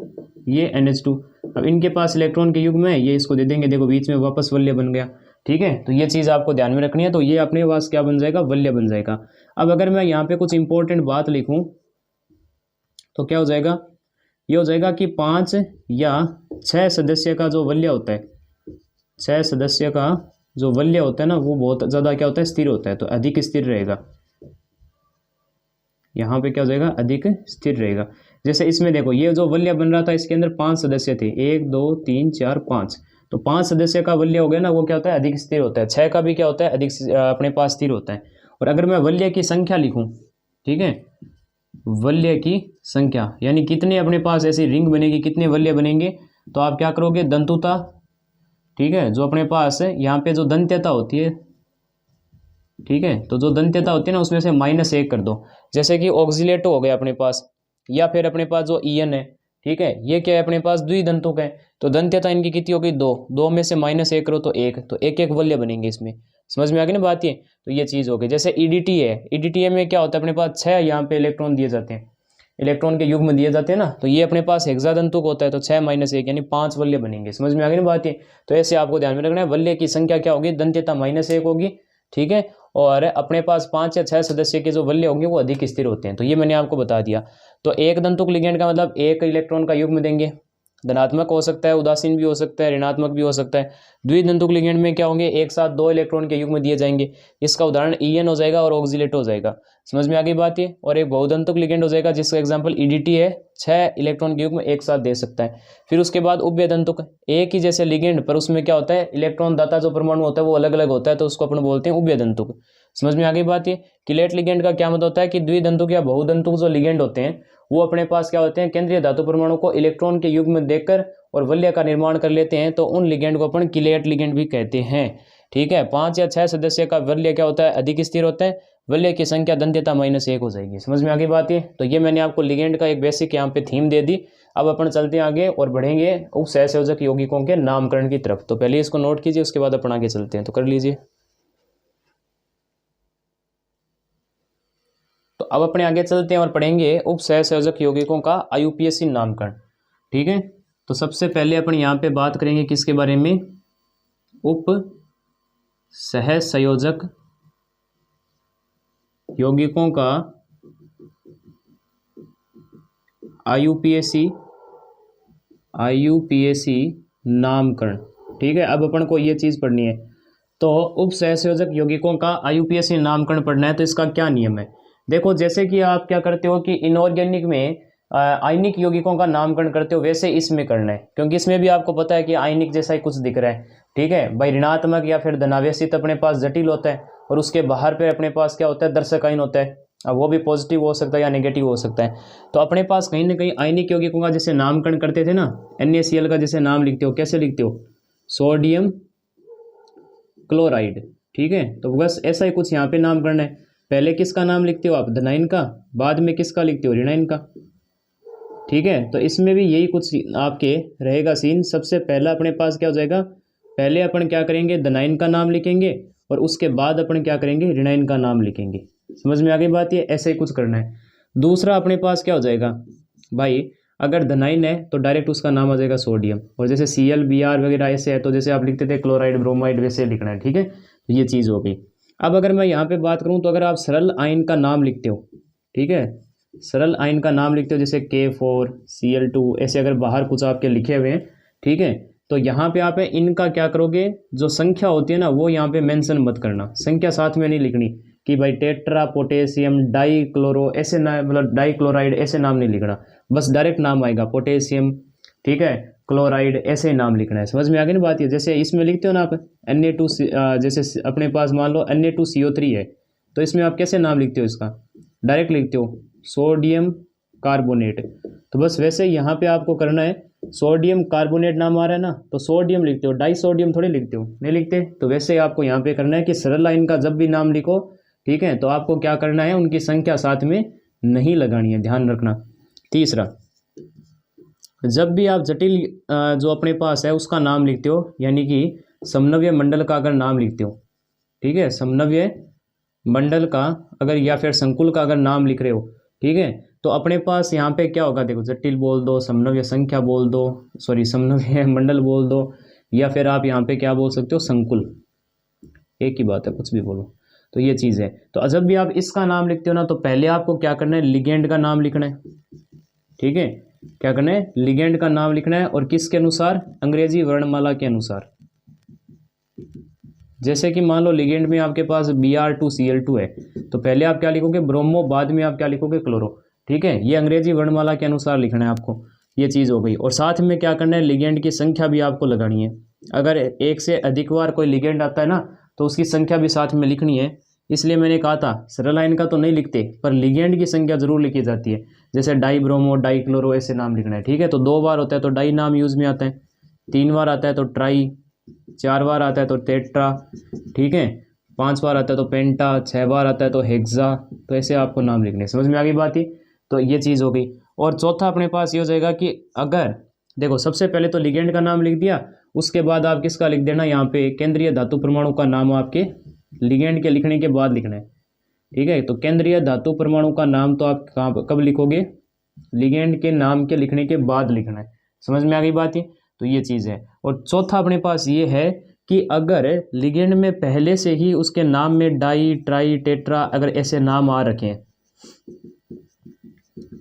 ये NH2, अब इनके पास इलेक्ट्रॉन के युग्म है, ये इसको दे देंगे, देखो बीच में वापस वलय बन गया, ठीक है। तो ये चीज़ आपको ध्यान में रखनी है। तो ये अपने पास क्या बन जाएगा, वलय बन जाएगा। अब अगर मैं यहाँ पे कुछ इंपॉर्टेंट बात लिखूँ तो क्या हो जाएगा, ये हो जाएगा कि 5 या 6 सदस्य का जो वलय होता है, 6 सदस्य का जो वलय होता है ना वो बहुत ज़्यादा क्या होता है, स्थिर होता है, तो अधिक स्थिर रहेगा। यहाँ पे क्या हो जाएगा, अधिक स्थिर रहेगा। जैसे इसमें देखो, ये जो वलय बन रहा था इसके अंदर 5 सदस्य थे, 1 2 3 4 5, तो 5 सदस्य का वलय हो गया ना, वो क्या होता है, अधिक स्थिर होता है। 6 का भी क्या होता है, अधिक अपने पास स्थिर होता है। और अगर मैं वलय की संख्या लिखूं, ठीक है, वलय की संख्या यानी कितने अपने पास ऐसी रिंग बनेगी, कितने वलय बनेंगे, तो आप क्या करोगे, दंतुता, ठीक है, जो अपने पास है यहाँ पे जो दंत्यता होती है, ठीक है, तो जो दंत्यता होती है ना उसमें से -1 कर दो। जैसे कि ऑक्सीलेटो हो गया अपने पास, या फिर अपने पास जो En है, ठीक है, ये क्या है, अपने पास द्विदंतुक है, तो दंत्यता इनकी कितनी होगी, 2, 2 में से -1 करो तो 1, तो एक एक वलय बनेंगे इसमें। समझ में आ गई ना बात ये। तो ये चीज़ हो गई। जैसे EDT है, EDTA में क्या होता है, अपने पास 6 यहाँ पे इलेक्ट्रॉन दिए जाते हैं, इलेक्ट्रॉन के युग्म दिए जाते हैं ना, तो ये अपने पास हेक्सादंतुक होता है, तो 6 - 1 यानी 5 वलय बनेंगे। समझ में आ गई ना बात ये। तो ऐसे आपको ध्यान में रखना है, वलय की संख्या क्या होगी, दंत्यता -1 होगी, ठीक है, और अपने पास 5 या 6 सदस्य के जो वलय होंगे वो अधिक स्थिर होते हैं। तो ये मैंने आपको बता दिया। तो एक दंतुक लिगेंड का मतलब एक इलेक्ट्रॉन का युग्म देंगे, धनात्मक हो सकता है, उदासीन भी हो सकता है, ऋणात्मक भी हो सकता है। द्विधंतुक लिगेंड में क्या होंगे, एक साथ 2 इलेक्ट्रॉन के युग्म दिए जाएंगे। इसका उदाहरण EN हो जाएगा और ऑक्सीलेट हो जाएगा। समझ में आ गई बात ये। और एक बहुधंतुक लिगेंड हो जाएगा जिसका एग्जांपल EDT है, 6 इलेक्ट्रॉन के युग्म एक साथ दे सकता है। फिर उसके बाद उभयधंतुक, एक ही जैसे लिगेंड पर उसमें क्या होता है, इलेक्ट्रॉन दाता जो परमाणु होता है वो अलग अलग होता है, तो उसको अपन बोलते हैं उभयधंतुक। समझ में आ गई बात ये। किलेट लिगेंड का क्या मतलब होता है कि द्विधंतुक या बहुधंतुक जो लिगेंड होते हैं वो अपने पास क्या होते हैं, केंद्रीय धातु परमाणु को इलेक्ट्रॉन के युग्म देकर और वलय का निर्माण कर लेते हैं, तो उन लिगेंड को अपन किलेट लिगेंड भी कहते हैं। ठीक है, 5 या 6 सदस्य का वलय क्या होता है, अधिक स्थिर होता है, वलय की संख्या दंत्यता -1 हो जाएगी। समझ में आ गई बात ये। तो ये मैंने आपको लिगेंड का एक बेसिक यहाँ पे थीम दे दी। अब अपन चलते हैं आगे और बढ़ेंगे उपसहसंयोजक यौगिकों के नामकरण की तरफ। तो पहले इसको नोट कीजिए, उसके बाद अपन आगे चलते हैं, तो कर लीजिए। तो अब अपने आगे चलते हैं और पढ़ेंगे उपसहसंयोजक यौगिकों का IUPAC नामकरण। ठीक है, तो सबसे पहले अपन यहाँ पे बात करेंगे किसके बारे में, उप सहसंयोजक यौगिकों का IUPAC नामकरण। ठीक है, अब अपन को ये चीज पढ़नी है। तो उप सहसंयोजक यौगिकों का IUPAC नामकरण पढ़ना है, तो इसका क्या नियम है। देखो, जैसे कि आप क्या करते हो कि इनऑर्गेनिक में आयनिक यौगिकों का नामकरण करते हो, वैसे इसमें करना है, क्योंकि इसमें भी आपको पता है कि आयनिक जैसा ही कुछ दिख रहा है। ठीक है भाई, ऋणात्मक या फिर धनावेशित अपने पास जटिल होता है, और उसके बाहर पे अपने पास क्या होता है, दर्शक आयन होता है। अब वो भी पॉजिटिव हो सकता है या नेगेटिव हो सकता है। तो अपने पास कहीं ना कहीं आयनिक यौगिकों का जैसे नामकरण करते थे ना, NaCl का जैसे नाम लिखते हो, कैसे लिखते हो, सोडियम क्लोराइड। ठीक है, तो बस ऐसा ही कुछ यहाँ पे नामकरण है। पहले किसका नाम लिखते हो आप, धनायन का, बाद में किसका लिखते हो, ऋणायन का। ठीक है, तो इसमें भी यही कुछ आपके रहेगा सीन। सबसे पहला अपने पास क्या हो जाएगा, पहले अपन क्या करेंगे, धनायन का नाम लिखेंगे, और उसके बाद अपन क्या करेंगे, ऋणायन का नाम लिखेंगे। समझ में आ गई बात ये, ऐसे ही कुछ करना है। दूसरा अपने पास क्या हो जाएगा भाई, अगर धनायन है तो डायरेक्ट उसका नाम आ जाएगा सोडियम, और जैसे Cl Br वगैरह ऐसे है तो जैसे आप लिखते थे क्लोराइड ब्रोमाइड, वैसे लिखना है। ठीक है, तो ये चीज़ हो गई। अब अगर मैं यहाँ पे बात करूँ तो अगर आप सरल आयन का नाम लिखते हो, ठीक है, सरल आयन का नाम लिखते हो जैसे K4 Cl2, ऐसे अगर बाहर कुछ आपके लिखे हुए हैं, ठीक है, तो यहाँ पे आप इनका क्या करोगे, जो संख्या होती है ना वो यहाँ पे मेंशन मत करना, संख्या साथ में नहीं लिखनी कि भाई टेट्रा पोटेशियम डाई क्लोरो ऐसे ना, मतलब डाई क्लोराइड ऐसे नाम नहीं लिखना, बस डायरेक्ट नाम आएगा पोटेशियम, ठीक है, क्लोराइड, ऐसे नाम लिखना है। समझ में आ गई ना बात ये। जैसे इसमें लिखते हो ना आप Na2, जैसे अपने पास मान लो Na2CO3 है, तो इसमें आप कैसे नाम लिखते हो, इसका डायरेक्ट लिखते हो सोडियम कार्बोनेट। तो बस वैसे यहाँ पे आपको करना है, सोडियम कार्बोनेट नाम आ रहा है ना, तो सोडियम लिखते हो, डाई सोडियम थोड़ी लिखते हो, नहीं लिखते। तो वैसे आपको यहाँ पे करना है कि सरल लाइन का जब भी नाम लिखो, ठीक है, तो आपको क्या करना है, उनकी संख्या साथ में नहीं लगानी है, ध्यान रखना। तीसरा, जब भी आप जटिल जो अपने पास है उसका नाम लिखते हो, यानी कि समनव्य मंडल का अगर नाम लिखते हो, ठीक है, समनव्य मंडल का अगर या फिर संकुल का अगर नाम लिख रहे हो, ठीक है, तो अपने पास यहाँ पे क्या होगा, देखो जटिल बोल दो, समनव्य संख्या बोल दो, सॉरी समनव्य मंडल बोल दो, या फिर आप यहाँ पे क्या बोल सकते हो, संकुल, एक ही बात है, कुछ भी बोलो। तो ये चीज़ है। तो जब भी आप इसका नाम लिखते हो ना, तो पहले आपको क्या करना है, लिगेंड का नाम लिखना है। ठीक है, क्या करना है, लिगेंड का नाम लिखना है, और किसके अनुसार, अंग्रेजी वर्णमाला के अनुसार। जैसे कि मान लो लिगेंड में आपके पास Br2Cl2 है, तो पहले आप क्या लिखोगे, ब्रोमो, बाद में आप क्या लिखोगे, क्लोरो। ठीक है, ये अंग्रेजी वर्णमाला के अनुसार लिखना है आपको, ये चीज़ हो गई। और साथ में क्या करना है, लिगेंड की संख्या भी आपको लगानी है। अगर एक से अधिक बार कोई लिगेंड आता है ना, तो उसकी संख्या भी साथ में लिखनी है। इसलिए मैंने कहा था सरल आयन का तो नहीं लिखते, पर लिगेंड की संख्या जरूर लिखी जाती है। जैसे डाई ब्रोमो, डाई क्लोरो, ऐसे नाम लिखना है। ठीक है, तो 2 बार होता है तो डाई नाम यूज में आता है, 3 बार आता है तो ट्राई, 4 बार आता है तो टेट्रा, ठीक है, 5 बार आता है तो पेंटा, 6 बार आता है तो हेक्सा। तो ऐसे आपको नाम लिखने, समझ में आ गई बात ही। तो ये चीज़ हो गई। और चौथा अपने पास ये हो जाएगा कि अगर देखो, सबसे पहले तो लिगेंड का नाम लिख दिया, उसके बाद आप किसका लिख देना, यहाँ पे केंद्रीय धातु परमाणु का नाम आपके लिगेंड के लिखने के बाद लिखना है। ठीक है, तो केंद्रीय धातु परमाणु का नाम तो आप कहाँ कब लिखोगे, लिगेंड के नाम के लिखने के बाद लिखना है। समझ में आ गई बात ही। तो ये चीज़ है। और चौथा अपने पास ये है कि अगर लिगेंड में पहले से ही उसके नाम में डाई, ट्राई, टेट्रा अगर ऐसे नाम आ रखे हैं,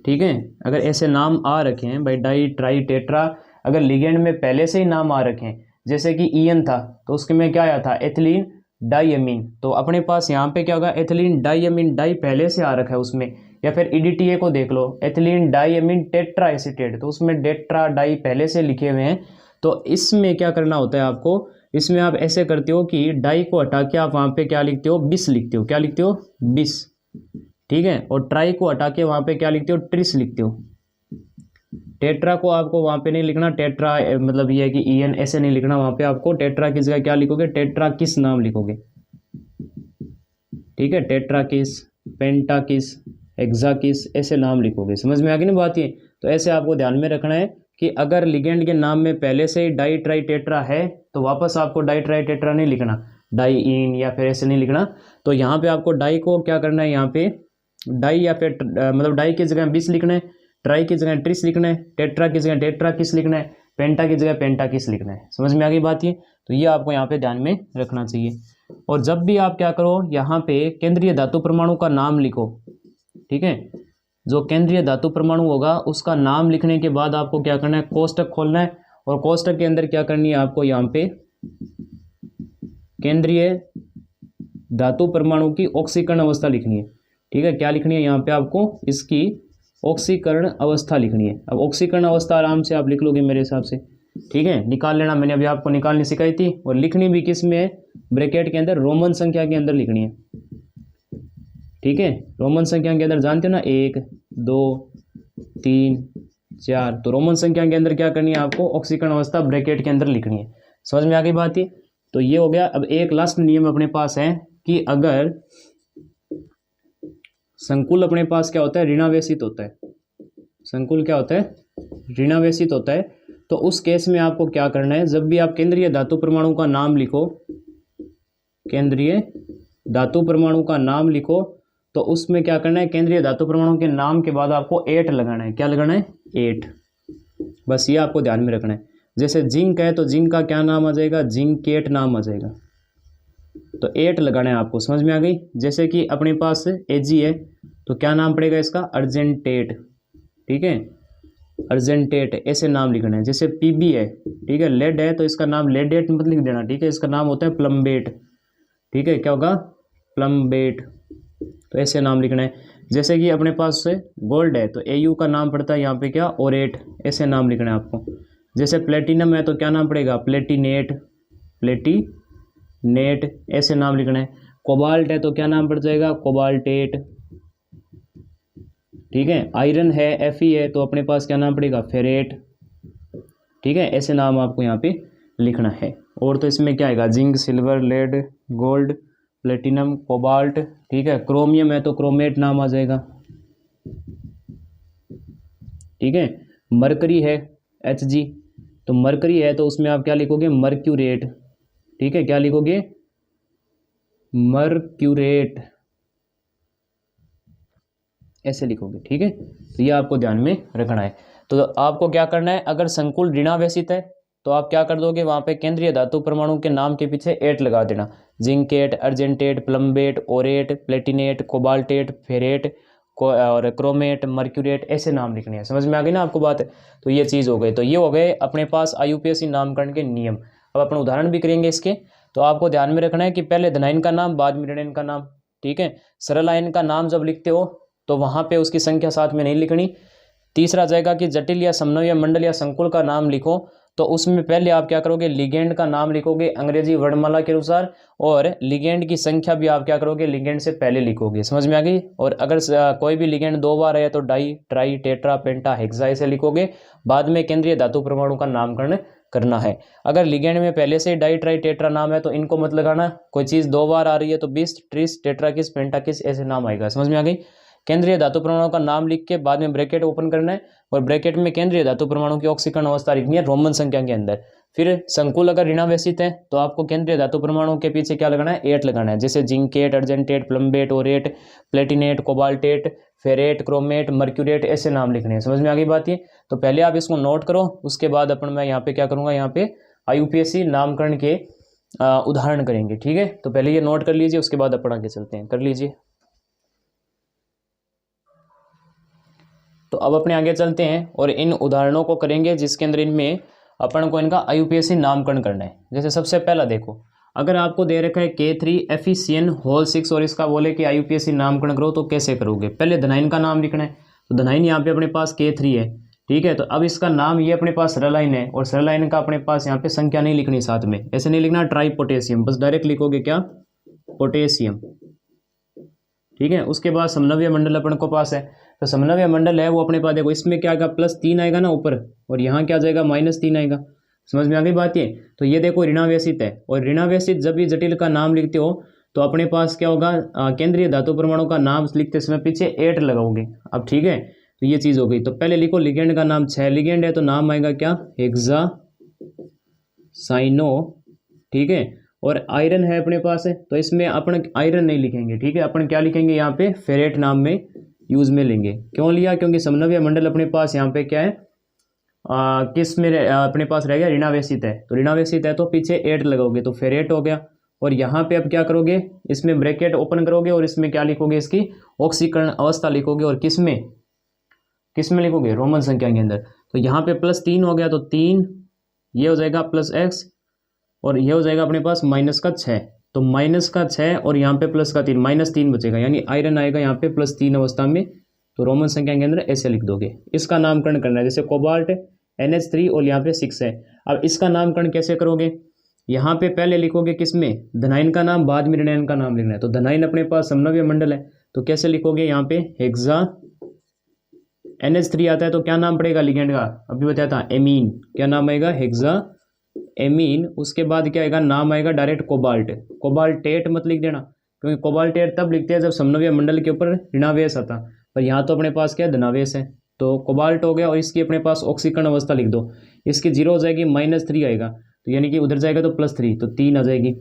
ठीक है, अगर ऐसे नाम आ रखे हैं भाई, डाई, ट्राई, टेट्रा अगर लिगेंड में पहले से ही नाम आ रखे हैं, जैसे कि ईएन था तो उसके में क्या आया था, एथिलीन डाइअमीन, तो अपने पास यहाँ पे क्या होगा, एथिलीन डाइअमीन, डाई पहले से आ रखा है उसमें। या फिर ईडीटीए को देख लो, एथिलीन डाइअमीन टेट्रा एसीटेट, तो उसमें टेट्रा डाई पहले से लिखे हुए हैं। तो इसमें क्या करना होता है आपको, इसमें आप ऐसे करते हो कि डाई को हटा के आप वहाँ पे क्या लिखते हो, बिस लिखते हो। क्या लिखते हो, बिस, ठीक है। और ट्राई को हटा के वहाँ पे क्या लिखते हो, ट्रिस लिखते हो। टेट्रा को आपको वहाँ पे नहीं लिखना, टेट्रा मतलब ये है कि ईएन ऐसे नहीं लिखना, वहाँ पे आपको टेट्रा की जगह क्या लिखोगे, टेट्रा किस नाम लिखोगे, ठीक है। टेट्रा किस, पेंटा किस, हेक्सा किस, ऐसे नाम लिखोगे। समझ में आ गई ना बात ये। तो ऐसे आपको ध्यान में रखना है कि अगर लिगेंड के नाम में पहले से ही डाई ट्राई टेट्रा है तो वापस आपको डाई ट्राई टेट्रा नहीं लिखना, डाई इन या फिर ऐसे नहीं लिखना। तो यहाँ पे आपको डाई को क्या करना है, यहाँ पे डाई या फिर मतलब डाई की जगह बिस लिखना है, ट्राई की जगह ट्रिस लिखना है, टेट्रा की जगह टेट्रा किस लिखना है, पेंटा की जगह पेंटा किस लिखना है। समझ में आ गई बात ये। तो ये आपको यहाँ पे ध्यान में रखना चाहिए। और जब भी आप क्या करो, यहाँ पे केंद्रीय धातु परमाणु का नाम लिखो, ठीक है। जो केंद्रीय धातु परमाणु होगा उसका नाम लिखने के बाद आपको क्या करना है, कोष्टक खोलना है। और कोष्टक के अंदर क्या करनी है आपको, यहाँ पे केंद्रीय धातु परमाणु की ऑक्सीकरण अवस्था लिखनी है, ठीक है। क्या लिखनी है यहाँ पे आपको, इसकी ऑक्सीकरण अवस्था लिखनी है। अब ऑक्सीकरण अवस्था आराम से आप लिख लोगे मेरे हिसाब से, ठीक है। निकाल लेना, मैंने अभी आपको निकालनी सिखाई थी। और लिखनी भी किस में है, ब्रैकेट के अंदर रोमन संख्या के अंदर लिखनी है, ठीक है। रोमन संख्या के अंदर जानते हो ना, 1 2 3 4, तो रोमन संख्या के अंदर क्या करनी है आपको, ऑक्सीकरण अवस्था ब्रैकेट के अंदर लिखनी है। समझ में आ गई बात ये। तो ये हो गया। अब एक लास्ट नियम अपने पास है कि अगर संकुल अपने पास क्या होता है, ऋणावेशित होता है। संकुल क्या होता है, ऋणावेशित होता है। तो उस केस में आपको क्या करना है, जब भी आप केंद्रीय धातु परमाणु का नाम लिखो, केंद्रीय धातु परमाणु का नाम लिखो, तो उसमें क्या करना है, केंद्रीय धातु परमाणु के नाम के बाद आपको 8 लगाना है। क्या लगाना है, 8। बस ये आपको ध्यान में रखना है। जैसे जिंक है तो जिंक का क्या नाम आ जाएगा, जिंकेट नाम आ जाएगा। तो 8 लगाना है आपको। समझ में आ गई। जैसे कि अपने पास एजी है तो क्या नाम पड़ेगा इसका, अर्जेंटेट, ठीक है। अर्जेंटेट ऐसे नाम लिखना है। जैसे पीबी है, ठीक है, लेड है तो इसका नाम लेडेट मत लिख देना, ठीक है। इसका नाम होता है प्लम्बेट, ठीक है। क्या होगा, प्लम्बेट, तो ऐसे नाम लिखना है। जैसे कि अपने पास से गोल्ड है तो एयू का नाम पड़ता है यहाँ पे क्या, ओरेट, ऐसे नाम लिखना है आपको। जैसे प्लेटिनम है तो क्या नाम पड़ेगा, प्लेटिनेट, प्लेटिनेट, ऐसे नाम लिखना है। कोबाल्ट है तो क्या नाम पड़ जाएगा, कोबाल्टेट, ठीक है। आयरन है, एफई है तो अपने पास क्या नाम पड़ेगा, फेरेट, ठीक है। ऐसे नाम आपको यहाँ पे लिखना है। और तो इसमें क्या आएगा, zinc, silver, lead, gold, platinum, cobalt, ठीक है। क्रोमियम है तो क्रोमेट नाम आ जाएगा, ठीक है। मरकरी है, Hg, तो मरकरी है तो उसमें आप क्या लिखोगे, मर्क्यूरेट, ठीक है। क्या लिखोगे, मर्क्यूरेट, ऐसे लिखोगे, ठीक है। तो ये आपको ध्यान में रखना है। तो आपको क्या करना है, अगर संकुल ऋणावेशित है तो आप क्या कर दोगे, वहाँ पे केंद्रीय धातु परमाणु के नाम के पीछे 8 लगा देना। Zincate, argentate, plumbate, aurate, platinate, cobaltate, ferrate और क्रोमेट, मर्क्यूरेट, ऐसे नाम लिखने हैं। समझ में आ गई ना आपको बात। तो ये चीज़ हो गई। तो ये हो गए अपने पास IUPAC नामकरण के नियम। अब अपन उदाहरण भी करेंगे इसके। तो आपको ध्यान में रखना है कि पहले धनायन का नाम, बाद में ऋणायन का नाम, ठीक है। सरल आयन का नाम जब लिखते हो तो वहाँ पे उसकी संख्या साथ में नहीं लिखनी। तीसरा जाएगा कि जटिल या समन्वय मंडल या संकुल का नाम लिखो, तो उसमें पहले आप क्या करोगे, लिगेंड का नाम लिखोगे अंग्रेजी वर्णमाला के अनुसार, और लिगेंड की संख्या भी आप क्या करोगे, लिगेंड से पहले लिखोगे। समझ में आ गई। और अगर कोई भी लिगेंड 2 बार है तो डाई, ट्राई, टेट्रा, पेंटा, हेक्सा ऐसे लिखोगे। बाद में केंद्रीय धातु परमाणु का नामकरण करना है। अगर लिगेंड में पहले से डाई, ट्राई, टेट्रा नाम है तो इनको मत लगाना। कोई चीज़ 2 बार आ रही है तो बिस, ट्रिस, टेट्राकिस, पेंटाकिस ऐसे नाम आएगा। समझ में आ गई। केंद्रीय धातु परमाणु का नाम लिख के बाद में ब्रैकेट ओपन करना है, और ब्रैकेट में केंद्रीय धातु परमाणु की ऑक्सीकरण अवस्था लिखनी है रोमन संख्या के अंदर। फिर संकुल अगर ऋणावेशित है तो आपको केंद्रीय धातु परमाणु के पीछे क्या लगाना है, 8 लगाना है। जैसे zincate, argentate, plumbate, aurate, platinate, cobaltate, ferrate, chromate, mercurate, ऐसे नाम लिखने हैं। समझ में आ गई बात ये। तो पहले आप इसको नोट करो, उसके बाद अपन मैं यहाँ पे क्या करूँगा, यहाँ पे IUPAC नामकरण के उदाहरण करेंगे, ठीक है। तो पहले ये नोट कर लीजिए, उसके बाद अपन आगे चलते हैं। कर लीजिए। तो अब अपने आगे चलते हैं और इन उदाहरणों को करेंगे जिसके अंदर इनमें अपन को इनका IUPAC नामकरण करना है। जैसे सबसे पहला देखो, अगर आपको दे रखा है K3FeCN होल 6 और इसका बोले कि IUPAC नामकरण करो तो कैसे करोगे? पहले धनाइन का नाम लिखना है, तो धनाइन यहाँ पे अपने पास K3 है, ठीक है। तो अब इसका नाम ये अपने पास सरलाइन है और सरलाइन का अपने पास यहाँ पे संख्या नहीं लिखनी साथ में, ऐसे नहीं लिखना ट्राई पोटेशियम, बस डायरेक्ट लिखोगे क्या? पोटेशियम, ठीक है। उसके बाद समनव्य मंडल अपन को पास है, तो समनव्य मंडल है वो अपने पास देखो, इसमें क्या आएगा? +3 आएगा ना ऊपर, और यहाँ क्या आ जाएगा? -3 आएगा। समझ में आ गई बात ये? तो ये देखो ऋणावेशित है, और ऋणावेशित जब भी जटिल का नाम लिखते हो तो अपने पास क्या होगा? केंद्रीय धातु परमाणु का नाम लिखते समय पीछे 8 लगाओगे। अब ठीक है, तो ये चीज़ हो गई। तो पहले लिखो लिगेंड का नाम, 6 लिगेंड है तो नाम आएगा क्या? हेक्सासाइनो, ठीक है। और आयरन है अपने पास है, तो इसमें अपन आयरन नहीं लिखेंगे, ठीक है। अपन क्या लिखेंगे यहाँ पे? फेरेट नाम में यूज में लेंगे। क्यों लिया? क्योंकि समनव्य मंडल अपने पास यहाँ पे क्या है? किस में अपने पास रह गया? ऋणावेशित है, तो ऋणावेशित है तो पीछे 8 लगाओगे तो फेरेट हो गया। और यहाँ पे अब क्या करोगे? इसमें ब्रैकेट ओपन करोगे और इसमें क्या लिखोगे? इसकी ऑक्सीकरण अवस्था लिखोगे। और किस में लिखोगे? रोमन संख्या के अंदर। तो यहाँ पे +3 हो गया, तो 3 ये हो जाएगा +x, और ये हो जाएगा अपने पास -6, तो -6 और यहाँ पे +3, -3 बचेगा, यानी आयरन आएगा यहाँ पे +3 अवस्था में। तो रोमन संख्या के अंदर ऐसे लिख दोगे। इसका नामकरण करना है, जैसे कोबाल्ट NH3 और यहाँ पे 6 है। अब इसका नामकरण कैसे करोगे? यहाँ पे पहले लिखोगे किसमें? धनाइन का नाम, बाद में ऋणाइन का नाम लिखना है। तो धनाइन अपने पास समनव्य मंडल है, तो कैसे लिखोगे? यहाँ पे हेक्सा, NH3 आता है तो क्या नाम पड़ेगा लिगेंड का? अभी बताया था, एमीन। क्या नाम आएगा? Hexa amine. उसके बाद क्या आएगा? नाम आएगा डायरेक्ट कोबाल्ट। कोबाल्टेट मत लिख देना, क्योंकि कोबाल्टेट तब लिखते हैं जब समनव्य मंडल के ऊपर ऋणावेश आता, पर यहाँ तो अपने पास क्या है? धनावेश है, तो कोबाल्ट हो गया। और इसकी अपने पास ऑक्सीकरण अवस्था लिख दो, इसकी 0 हो जाएगी, -3 आएगा, तो यानी कि उधर जाएगा तो +3, तो 3 आ जाएगी,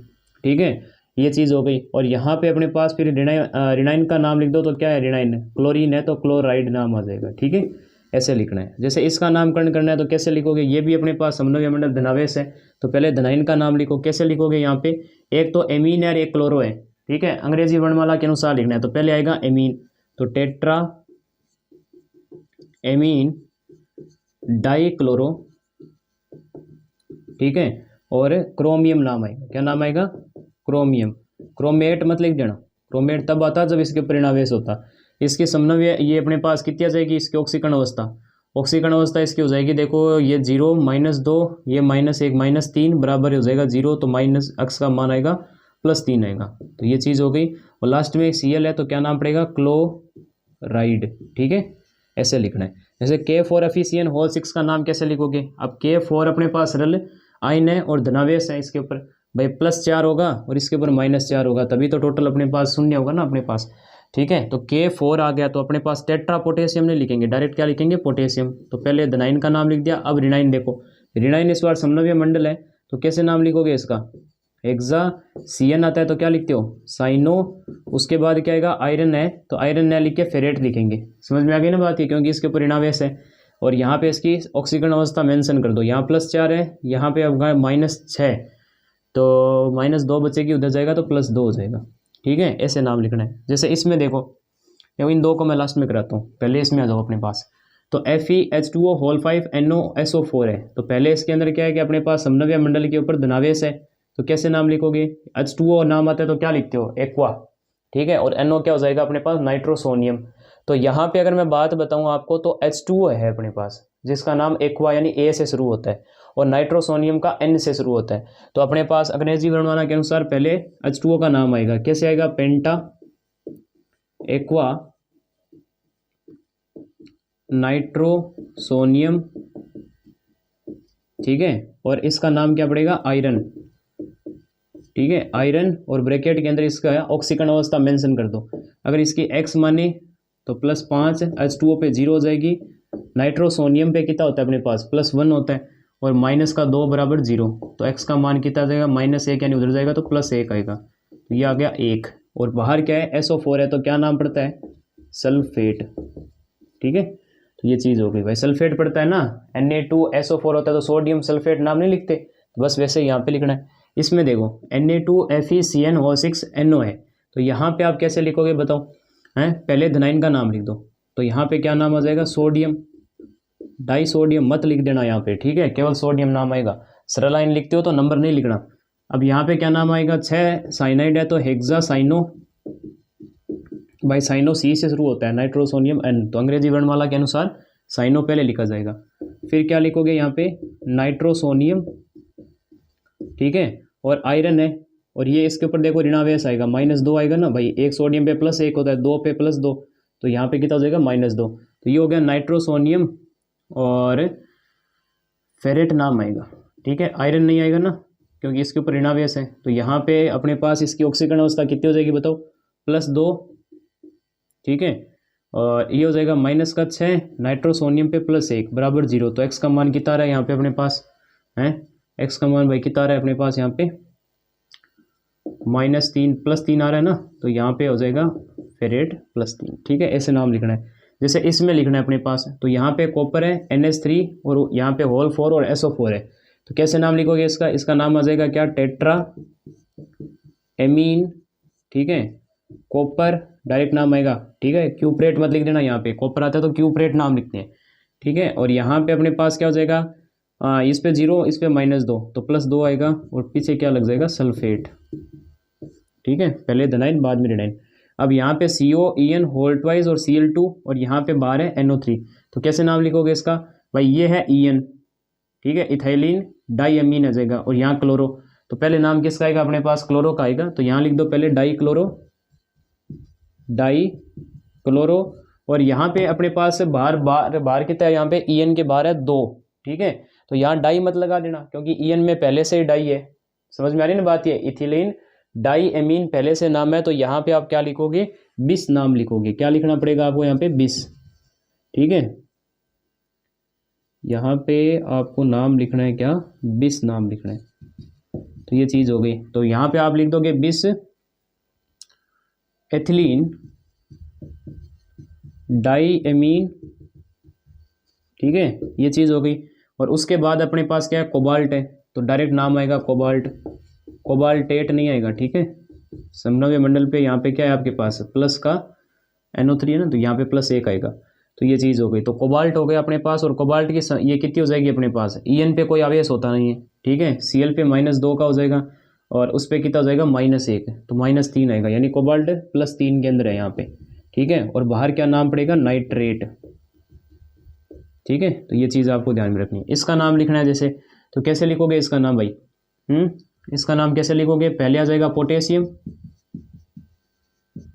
ठीक है। ये चीज़ हो गई। और यहाँ पे अपने पास फिर ऋणाइन का नाम लिख दो, तो क्या है? ऋणाइन, क्लोरीन है तो क्लोराइड नाम आ जाएगा, ठीक है। ऐसे लिखना है। जैसे इसका नामकरण करना है तो कैसे लिखोगे? ये भी अपने पास समनव्य मंडल धनावेश है, तो पहले धनाइन का नाम लिखो। कैसे लिखोगे? यहाँ पे एक तो एमीन है और एक क्लोरो है, ठीक है। अंग्रेजी वर्णमाला के अनुसार लिखना है, तो पहले आएगा एमीन, तो टेट्रा एमीन डाइक्लोरो, ठीक है। और क्रोमियम नाम आएगा। क्या नाम आएगा? क्रोमियम। क्रोमेट मत लिख देना, क्रोमेट तब आता जब इसके परिणावेश होता। इसकी समनव्य ये अपने पास कितनी आ जाएगी? इसकी ऑक्सीकरण अवस्था इसकी हो जाएगी, देखो ये 0 -2, ये -1 -3 बराबर हो जाएगा 0, तो माइनस अक्स का मान आएगा +3 आएगा, तो ये चीज़ हो गई। और लास्ट में Cl है तो क्या नाम पड़ेगा? क्लोराइड, ठीक है। ऐसे लिखना है। जैसे K4FeCN होल 6 का नाम कैसे लिखोगे? अब K4 अपने पास सरल आयन है और धनावेश है, इसके ऊपर भाई +4 होगा और इसके ऊपर -4 होगा, तभी तो टोटल अपने पास 0 होगा ना अपने पास, ठीक है। तो K4 आ गया, तो अपने पास टेट्रा पोटेशियम नहीं लिखेंगे, डायरेक्ट क्या लिखेंगे? पोटेशियम। तो पहले धनाइन का नाम लिख दिया। अब ऋणाइन देखो, ऋणाइन इस बार समनव्य मंडल है, तो कैसे नाम लिखोगे इसका? हेक्सासीएन आता है तो क्या लिखते हो? साइनो। उसके बाद क्या आएगा? आयरन है, तो आयरन न लिख के फेरेट लिखेंगे। समझ में आ गई ना बात ये? क्योंकि इसके ऊपर ऋणावेश है। और यहाँ पे इसकी ऑक्सीकरण अवस्था मेंशन कर दो। यहाँ +4 है, यहाँ पे अब -6, तो -2 बचेगी, उधर जाएगा तो +2 हो जाएगा, ठीक है। ऐसे नाम लिखना है। जैसे इसमें देखो, इन दो को मैं लास्ट में कराता हूँ, पहले इसमें आ जाओ अपने पास। तो FeH2O होल 5 NOSO4 है, तो पहले इसके अंदर क्या है कि अपने पास समनव्य मंडल के ऊपर धनावेश है, तो कैसे नाम लिखोगे? H2O नाम आता है तो क्या लिखते हो? एक्वा, ठीक है। और NO क्या हो जाएगा अपने पास? नाइट्रोसोनियम। तो यहाँ पे अगर मैं बात बताऊँ आपको तो H2O है अपने पास, जिसका नाम एक्वा यानी A से शुरू होता है, और नाइट्रोसोनियम का N से शुरू होता है। तो अपने पास अंग्रेजी वर्णमाला के अनुसार पहले H2O का नाम आएगा। कैसे आएगा? पेंटा एक्वा नाइट्रोसोनियम, ठीक है। और इसका नाम क्या पड़ेगा? आयरन, ठीक है, आयरन। और ब्रैकेट के अंदर इसका ऑक्सीकरण अवस्था मेंशन कर दो। अगर इसकी X माने तो +5, H2O पे 0 हो जाएगी। नाइट्रोसोनियम पे कितना होता है अपने पास? +1 होता है, और -2 बराबर 0, तो X का मान कितना आ जाएगा? -1, यानी उधर जाएगा तो +1 आएगा, तो ये आ गया 1। और बाहर क्या है? SO4 है, तो क्या नाम पड़ता है? सल्फेट, ठीक है। तो ये चीज़ हो गई भाई, सल्फेट पड़ता है ना, Na2SO4 होता है, तो सोडियम सल्फेट नाम नहीं लिखते, तो बस वैसे यहाँ पे लिखना है। इसमें देखो Na2FeCN है, तो यहाँ पे आप कैसे लिखोगे बताओ? हैं, पहले धनाइन का नाम लिख दो, तो यहाँ पे क्या नाम आ जाएगा? सोडियम, डाई सोडियम मत लिख देना यहाँ पे, ठीक है, केवल सोडियम नाम आएगा। सरल लाइन लिखते हो तो नंबर नहीं लिखना। अब यहाँ पे क्या नाम आएगा, 6 साइनाइड है तो हेक्सा साइनो, भाई साइनो सी से शुरू होता है, नाइट्रोसोनियम एन, तो अंग्रेजी वर्णमाला के अनुसार साइनो पहले लिखा जाएगा। फिर क्या लिखोगे यहाँ पे, नाइट्रोसोनियम, ठीक है, और आयरन है, और ये इसके ऊपर देखो ऋणावेश आएगा, -2 आएगा ना भाई, एक सोडियम पे +1 होता है, 2 पे +2, तो यहाँ पे कितना हो जाएगा, -2। तो ये हो गया नाइट्रोसोनियम और फेरेट नाम आएगा, ठीक है, आयरन नहीं आएगा ना क्योंकि इसके ऊपर ऋणावेश है। तो यहाँ पे अपने पास इसकी ऑक्सीकरण अवस्था कितनी हो जाएगी बताओ, +2, ठीक है, और ये हो जाएगा -6 नाइट्रोसोनियम पे +1 बराबर 0। तो x का मान कितना आ रहा है यहाँ पे अपने पास है, x का मान भाई कितना आ रहा है अपने पास यहाँ पे, -3 +3 आ रहा है ना, तो यहाँ पे हो जाएगा फेरेट +3, ठीक है, ऐसे नाम लिखना है। जैसे इसमें लिखना है अपने पास, तो यहाँ पे कॉपर है NH3 और यहाँ पे होल 4 और SO4 है, तो कैसे नाम लिखोगे इसका, इसका नाम आ जाएगा क्या, टेट्रा एमीन, ठीक है, कॉपर डायरेक्ट नाम आएगा, ठीक है, क्यूप्रेट मत लिख देना, यहाँ पे कॉपर आता है तो क्यूप्रेट नाम लिखते हैं, ठीक है। और यहाँ पे अपने पास क्या हो जाएगा, इस पे 0 इस पे -2 तो +2 आएगा, और पीछे क्या लग जाएगा, सल्फेट, ठीक है, पहले धनाइन बाद में ऋणाइन। अब यहाँ पे COEN होल ट्वाइस और Cl2, और यहाँ पे बाहर है NO3, तो कैसे नाम लिखोगे इसका, भाई ये है EN, ठीक है, इथाइलिन डाईअमीन आ जाएगा, और यहाँ क्लोरो, तो पहले नाम किसका आएगा अपने पास, क्लोरो का आएगा, तो यहाँ लिख दो पहले डाई क्लोरो, और यहाँ पे अपने पास बाहर कितना है, यहाँ पे EN के बाहर है 2, ठीक है, तो यहाँ डाई मत लगा देना क्योंकि EN में पहले से ही डाई है, समझ में आ रही ना बात, ये इथिलीन डाई एमीन पहले से नाम है, तो यहाँ पे आप क्या लिखोगे, बिस नाम लिखोगे, क्या लिखना पड़ेगा आपको यहाँ पे, बिस, ठीक है, यहाँ पे आपको नाम लिखना है क्या, बिस नाम लिखना है, तो ये चीज़ हो गई। तो यहाँ पे आप लिख दोगे बिस एथिलीन डाई एमीन, ठीक है, ये चीज़ हो गई। और उसके बाद अपने पास क्या है, कोबाल्ट है, तो डायरेक्ट नाम आएगा कोबाल्ट, कोबाल्टेट नहीं आएगा, ठीक है, समनव्य मंडल पे यहाँ पे क्या है आपके पास, प्लस का NO3 है ना, तो यहाँ पे +1 आएगा, तो ये चीज़ हो गई। तो कोबाल्ट हो गया अपने पास, और कोबाल्ट की ये कितनी हो जाएगी अपने पास, EN पे कोई आवेश होता नहीं है, ठीक है, Cl पे -2 का हो जाएगा, और उस पर कितना हो जाएगा, -1, तो -3 आएगा, यानी कोबाल्ट +3 के अंदर है यहाँ पे, ठीक है, और बाहर क्या नाम पड़ेगा, नाइट्रेट, ठीक है, तो ये चीज़ आपको ध्यान में रखनी है। इसका नाम लिखना है जैसे, तो कैसे लिखोगे इसका नाम भाई, इसका नाम कैसे लिखोगे, पहले आ जाएगा पोटेशियम,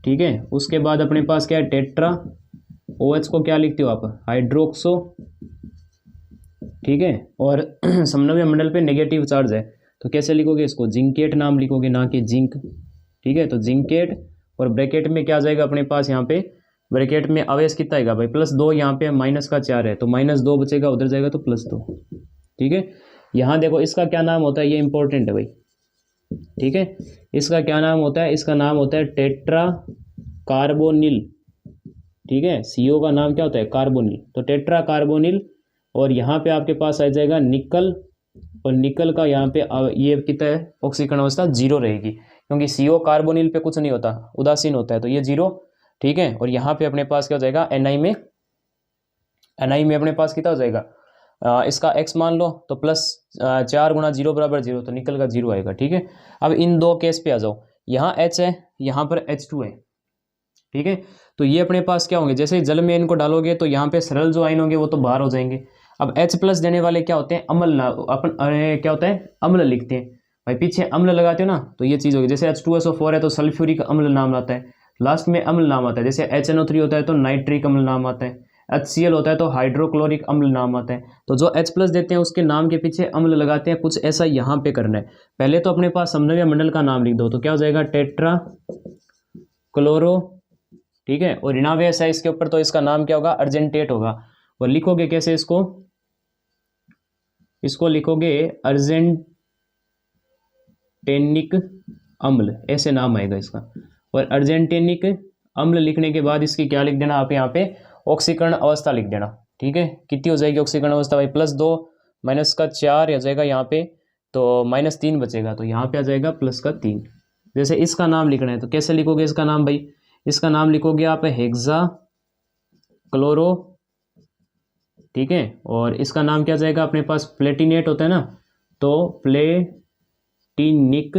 ठीक है, उसके बाद अपने पास क्या है, टेट्रा, OH को क्या लिखते हो आप, हाइड्रोक्सो, ठीक है, और समनव्य मंडल पे नेगेटिव चार्ज है, तो कैसे लिखोगे इसको, जिंकेट नाम लिखोगे, ना कि जिंक, ठीक है, तो जिंकेट, और ब्रैकेट में क्या आ जाएगा अपने पास, यहाँ पे ब्रैकेट में आवेश कितना आएगा भाई, +2, यहाँ पे -4 है, तो -2 बचेगा, उधर जाएगा तो +2, ठीक है। यहाँ देखो इसका क्या नाम होता है, ये इंपॉर्टेंट है भाई, ठीक है, इसका क्या नाम होता है, इसका नाम होता है टेट्रा कार्बोनिल, ठीक है, CO का नाम क्या होता है, कार्बोनिल, तो टेट्रा कार्बोनिल, और यहाँ पे आपके पास आ जाएगा निकल, और निकल का यहाँ पे ये कितना है, ऑक्सीकरण अवस्था 0 रहेगी, क्योंकि CO कार्बोनिल पे कुछ नहीं होता, उदासीन होता है, तो ये 0, ठीक है। और यहाँ पे अपने पास क्या हो जाएगा, Ni में अपने पास कितना हो जाएगा, इसका x मान लो, तो +4 × 0 = 0, तो निकल का 0 आएगा, ठीक है। अब इन दो केस पे आ जाओ, यहाँ H है, यहाँ पर H2 है, ठीक है, तो ये अपने पास क्या होंगे, जैसे जल में इनको डालोगे तो यहाँ पे सरल जो आयन होंगे वो तो बाहर हो जाएंगे। अब H+ देने वाले क्या होते हैं, अम्ल, अपन क्या होता है, अम्ल लिखते हैं भाई, पीछे अम्ल लगाते हो ना, तो ये चीज़ होगी, जैसे H2SO4 है तो सल्फ्यूरिक अम्ल नाम आता है, लास्ट में अम्ल नाम आता है, जैसे HNO3 होता है तो नाइट्रिक अम्ल नाम आता है, HCl होता है तो हाइड्रोक्लोरिक अम्ल नाम आता है। तो जो H+ देते हैं उसके नाम के पीछे अम्ल लगाते हैं, कुछ ऐसा यहाँ पे करना है। पहले तो अपने पास समनव्य मंडल का नाम लिख दो, तो क्या हो जाएगा, टेट्रा क्लोरो, ठीक है, और ऋणावेश है इसके ऊपर, तो इसका नाम क्या होगा, अर्जेंटेट होगा। और लिखोगे कैसे इसको लिखोगे अर्जेंटेनिक अम्ल, ऐसे नाम आएगा इसका। और अर्जेंटेनिक अम्ल लिखने के बाद इसकी क्या लिख देना आप, यहाँ पे ऑक्सीकरण अवस्था लिख देना, ठीक है। कितनी हो जाएगी ऑक्सीकरण अवस्था भाई, +2 -4 आ जाएगा यहाँ पे, तो -3 बचेगा, तो यहाँ पे आ जाएगा +3। जैसे इसका नाम लिखना है तो कैसे लिखोगे इसका नाम भाई, इसका नाम लिखोगे आप हेक्सा क्लोरो ठीक है, और इसका नाम क्या जाएगा अपने पास, प्लेटिनेट होता है ना, तो प्लेटिनिक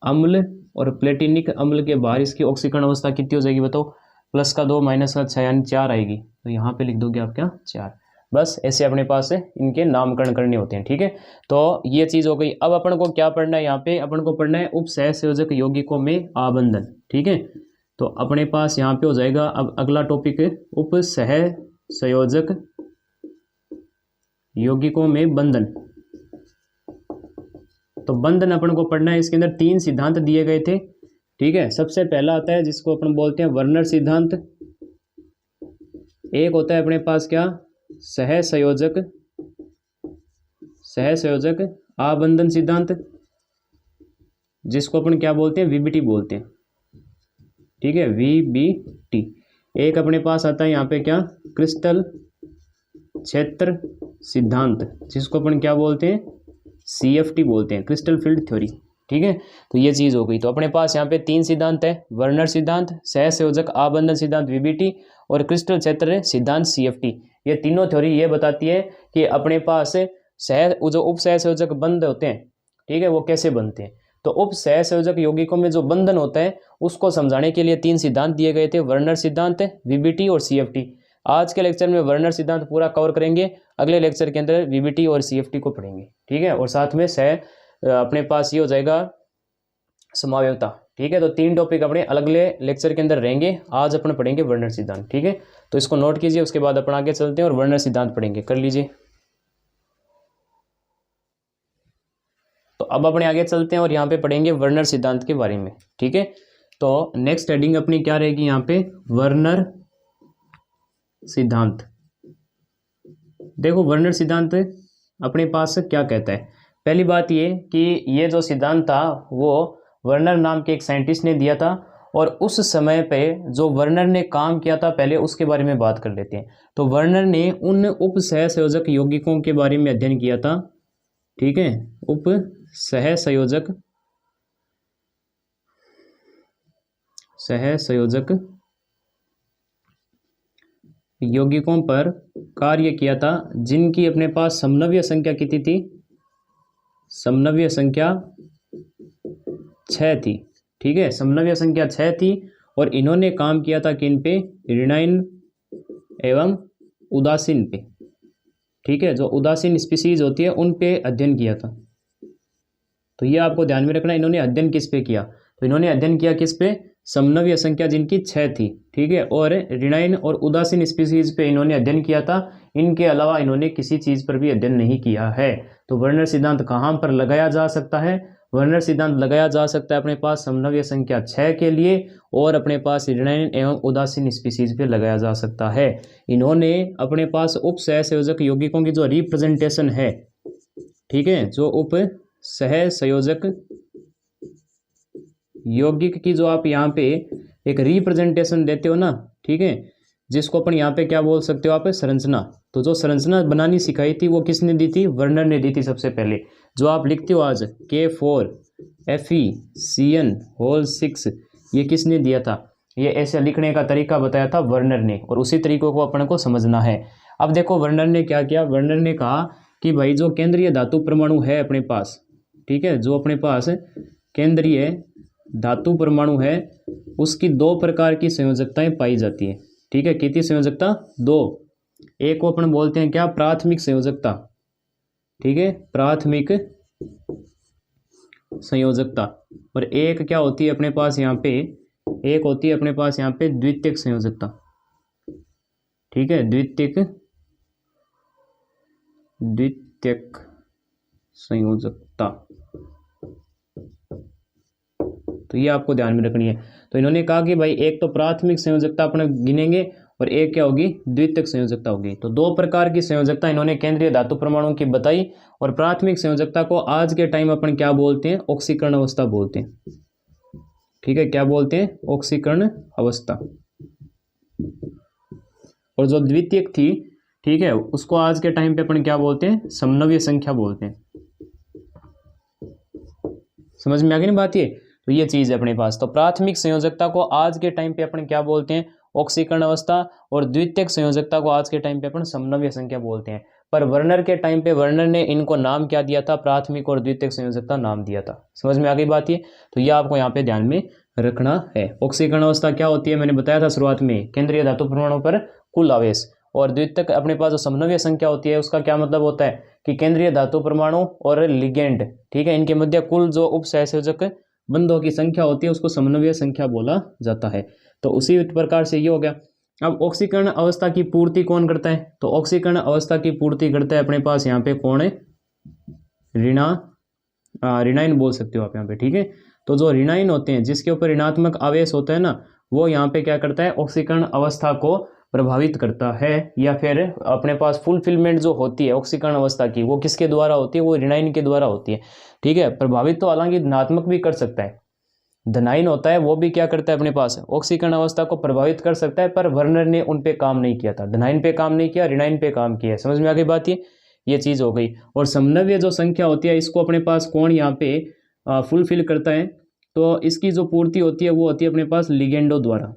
अम्ल, और प्लेटिनिक अम्ल के बाहर इसकी ऑक्सीकरण अवस्था कितनी हो जाएगी बताओ, +2 -6 यानी 4 आएगी। तो यहाँ पे लिख दोगे आप क्या, 4। बस ऐसे अपने पास इनके नामकरण करने होते हैं, ठीक है। तो ये चीज़ हो गई। अब अपन को क्या पढ़ना है, यहाँ पे अपन को पढ़ना है उपसहसंयोजक यौगिकों में आबंधन, ठीक है। तो अपने पास यहाँ पे हो जाएगा अब अगला टॉपिक उपसहसंयोजक यौगिकों में बंधन। तो बंधन अपन को पढ़ना है, इसके अंदर 3 सिद्धांत दिए गए थे, ठीक है। सबसे पहला आता है जिसको अपन बोलते हैं वर्नर सिद्धांत। एक होता है अपने पास क्या, सहसंयोजक आबंधन सिद्धांत, जिसको अपन क्या बोलते हैं, वीबीटी बोलते हैं, ठीक है, वीबीटी। एक अपने पास आता है यहाँ पे क्या, क्रिस्टल क्षेत्र सिद्धांत, जिसको अपन क्या बोलते हैं, सीएफटी बोलते हैं, क्रिस्टल फील्ड थ्योरी, ठीक है। तो ये चीज़ हो गई। तो अपने पास यहाँ पे 3 सिद्धांत है, वर्नर सिद्धांत, सहसंयोजक आबंधन सिद्धांत वीबीटी, और क्रिस्टल क्षेत्र सिद्धांत सीएफटी। ये तीनों थ्योरी ये बताती है कि अपने पास जो उपसहसंयोजक बंध होते हैं, ठीक है, वो कैसे बनते हैं। तो उपसहसंयोजक यौगिकों में जो बंधन होता है उसको समझाने के लिए 3 सिद्धांत दिए गए थे, वर्नर सिद्धांत, वीबीटी और सीएफटी। आज के लेक्चर में वर्नर सिद्धांत पूरा कवर करेंगे, अगले लेक्चर के अंदर वीबीटी और सीएफटी को पढ़ेंगे, ठीक है। और साथ में अपने पास ये हो जाएगा समावयवता, ठीक है। तो 3 टॉपिक अपने अलग लेक्चर के अंदर रहेंगे। आज अपन पढ़ेंगे वर्नर सिद्धांत, ठीक है। तो इसको नोट कीजिए, उसके बाद अपन आगे चलते हैं और वर्नर सिद्धांत पढ़ेंगे, कर लीजिए। तो अब अपने आगे चलते हैं और यहाँ पे पढ़ेंगे वर्नर सिद्धांत के बारे में, ठीक है। तो नेक्स्ट हेडिंग अपनी क्या रहेगी यहाँ पे, वर्नर सिद्धांत। देखो वर्नर सिद्धांत अपने पास क्या कहता है। पहली बात ये कि ये जो सिद्धांत था वो वर्नर नाम के एक साइंटिस्ट ने दिया था, और उस समय पे जो वर्नर ने काम किया था पहले उसके बारे में बात कर लेते हैं। तो वर्नर ने उन उपसहसंयोजक यौगिकों के बारे में अध्ययन किया था, ठीक है, सहसंयोजक यौगिकों पर कार्य किया था, जिनकी अपने पास समनव्य संख्या कितनी थी, समनव्य संख्या 6 थी, ठीक है, समनव्य संख्या 6 थी। और इन्होंने काम किया था किन पे, ऋणायन एवं उदासीन पे, ठीक है, जो उदासीन स्पीसीज होती है उन पे अध्ययन किया था। तो ये आपको ध्यान में रखना, इन्होंने अध्ययन किस पे किया, तो इन्होंने अध्ययन किया किस पे, समनव्य संख्या जिनकी 6 थी, ठीक है, और ऋणायन और उदासीन स्पीसीज पे इन्होंने अध्ययन किया था। इनके अलावा इन्होंने किसी चीज पर भी अध्ययन नहीं किया है। तो वर्नर सिद्धांत कहाँ पर लगाया जा सकता है, वर्नर सिद्धांत लगाया जा सकता है अपने पास समनव्य संख्या 6 के लिए, और अपने पास ऋणायन एवं उदासीन स्पीसीज पे लगाया जा सकता है। इन्होंने अपने पास उपसहसंयोजक यौगिकों की जो रिप्रेजेंटेशन है, ठीक है, जो उपसहसंयोजक यौगिक की जो आप यहाँ पे एक रिप्रेजेंटेशन देते हो ना, ठीक है, जिसको अपन यहाँ पे क्या बोल सकते हो आप, संरचना। तो जो संरचना बनानी सिखाई थी वो किसने दी थी, वर्नर ने दी थी सबसे पहले। जो आप लिखते हो आज K4FeCN6, ये किसने दिया था, ये ऐसे लिखने का तरीका बताया था वर्नर ने, और उसी तरीकों को अपन को समझना है। अब देखो वर्नर ने क्या किया, वर्नर ने कहा कि भाई जो केंद्रीय धातु परमाणु है अपने पास, ठीक है, जो अपने पास केंद्रीय धातु परमाणु है उसकी 2 प्रकार की संयोजकताएं पाई जाती है, ठीक है। कितनी संयोजकता, 2। एक को अपन बोलते हैं क्या, प्राथमिक संयोजकता, ठीक है, प्राथमिक संयोजकता। और एक क्या होती है अपने पास यहाँ पे, एक होती है अपने पास यहाँ पे द्वितीयक संयोजकता, ठीक है, द्वितीयक संयोजकता। तो ये आपको ध्यान में रखनी है। तो इन्होंने कहा कि भाई एक तो प्राथमिक संयोजकता अपने गिनेंगे, और एक क्या होगी, द्वितीयक संयोजकता होगी। तो 2 प्रकार की संयोजकता इन्होंने केंद्रीय धातु परमाणु की बताई, और प्राथमिक संयोजकता को आज के टाइम अपन क्या बोलते हैं, ऑक्सीकरण अवस्था बोलते हैं, ठीक है, क्या बोलते हैं, ऑक्सीकरण अवस्था। और जो द्वितीयक थी, ठीक है, उसको आज के टाइम पे अपन क्या बोलते हैं, समनव्य संख्या बोलते हैं। समझ में आ गई ना बात ये। तो ये चीज़ है अपने पास। तो प्राथमिक संयोजकता को आज के टाइम पे अपन क्या बोलते हैं, ऑक्सीकरण अवस्था, और द्वितीयक संयोजकता को आज के टाइम पे अपन समनव्य संख्या बोलते हैं। पर वर्नर के टाइम पे वर्नर ने इनको नाम क्या दिया था, प्राथमिक और द्वितीयक संयोजकता नाम दिया था। समझ में आ गई बात ये? तो ये आपको यहाँ पे ध्यान में रखना है। ऑक्सीकरण अवस्था क्या होती है, मैंने बताया था शुरुआत में, केंद्रीय धातु परमाणु पर कुल आवेश। और द्वितीयक अपने पास जो समनव्य संख्या होती है उसका क्या मतलब होता है कि केंद्रीय धातु परमाणु और लिगेंड, ठीक है, इनके मध्य कुल जो उपसहसंयोजक बंधों की संख्या होती है उसको समन्वय संख्या बोला जाता है। तो उसी प्रकार से ये हो गया। अब ऑक्सीकरण अवस्था की पूर्ति कौन करता है, तो ऑक्सीकरण अवस्था की पूर्ति करता है अपने पास यहाँ पे कौन है, ऋणायन बोल सकते हो आप यहाँ पे, ठीक है। तो जो ऋणायन होते हैं जिसके ऊपर ऋणात्मक आवेश होता है ना, वो यहाँ पे क्या करता है, ऑक्सीकरण अवस्था को प्रभावित करता है। या फिर अपने पास फुलफिलमेंट जो होती है ऑक्सीकरण अवस्था की, वो किसके द्वारा होती है, वो ऋणायन के द्वारा होती है, ठीक है। प्रभावित तो हालांकि धनात्मक भी कर सकता है, धनायन होता है वो भी क्या करता है अपने पास, ऑक्सीकरण अवस्था को प्रभावित कर सकता है, पर वर्नर ने उन पे काम नहीं किया था, धनायन पे काम नहीं किया, ऋणायन पे काम किया। समझ में आ गई बात ये चीज हो गई। और समनव्य जो संख्या होती है इसको अपने पास कौन यहाँ पे फुलफिल करता है, तो इसकी जो पूर्ति होती है वो होती है अपने पास लिगेंडो द्वारा,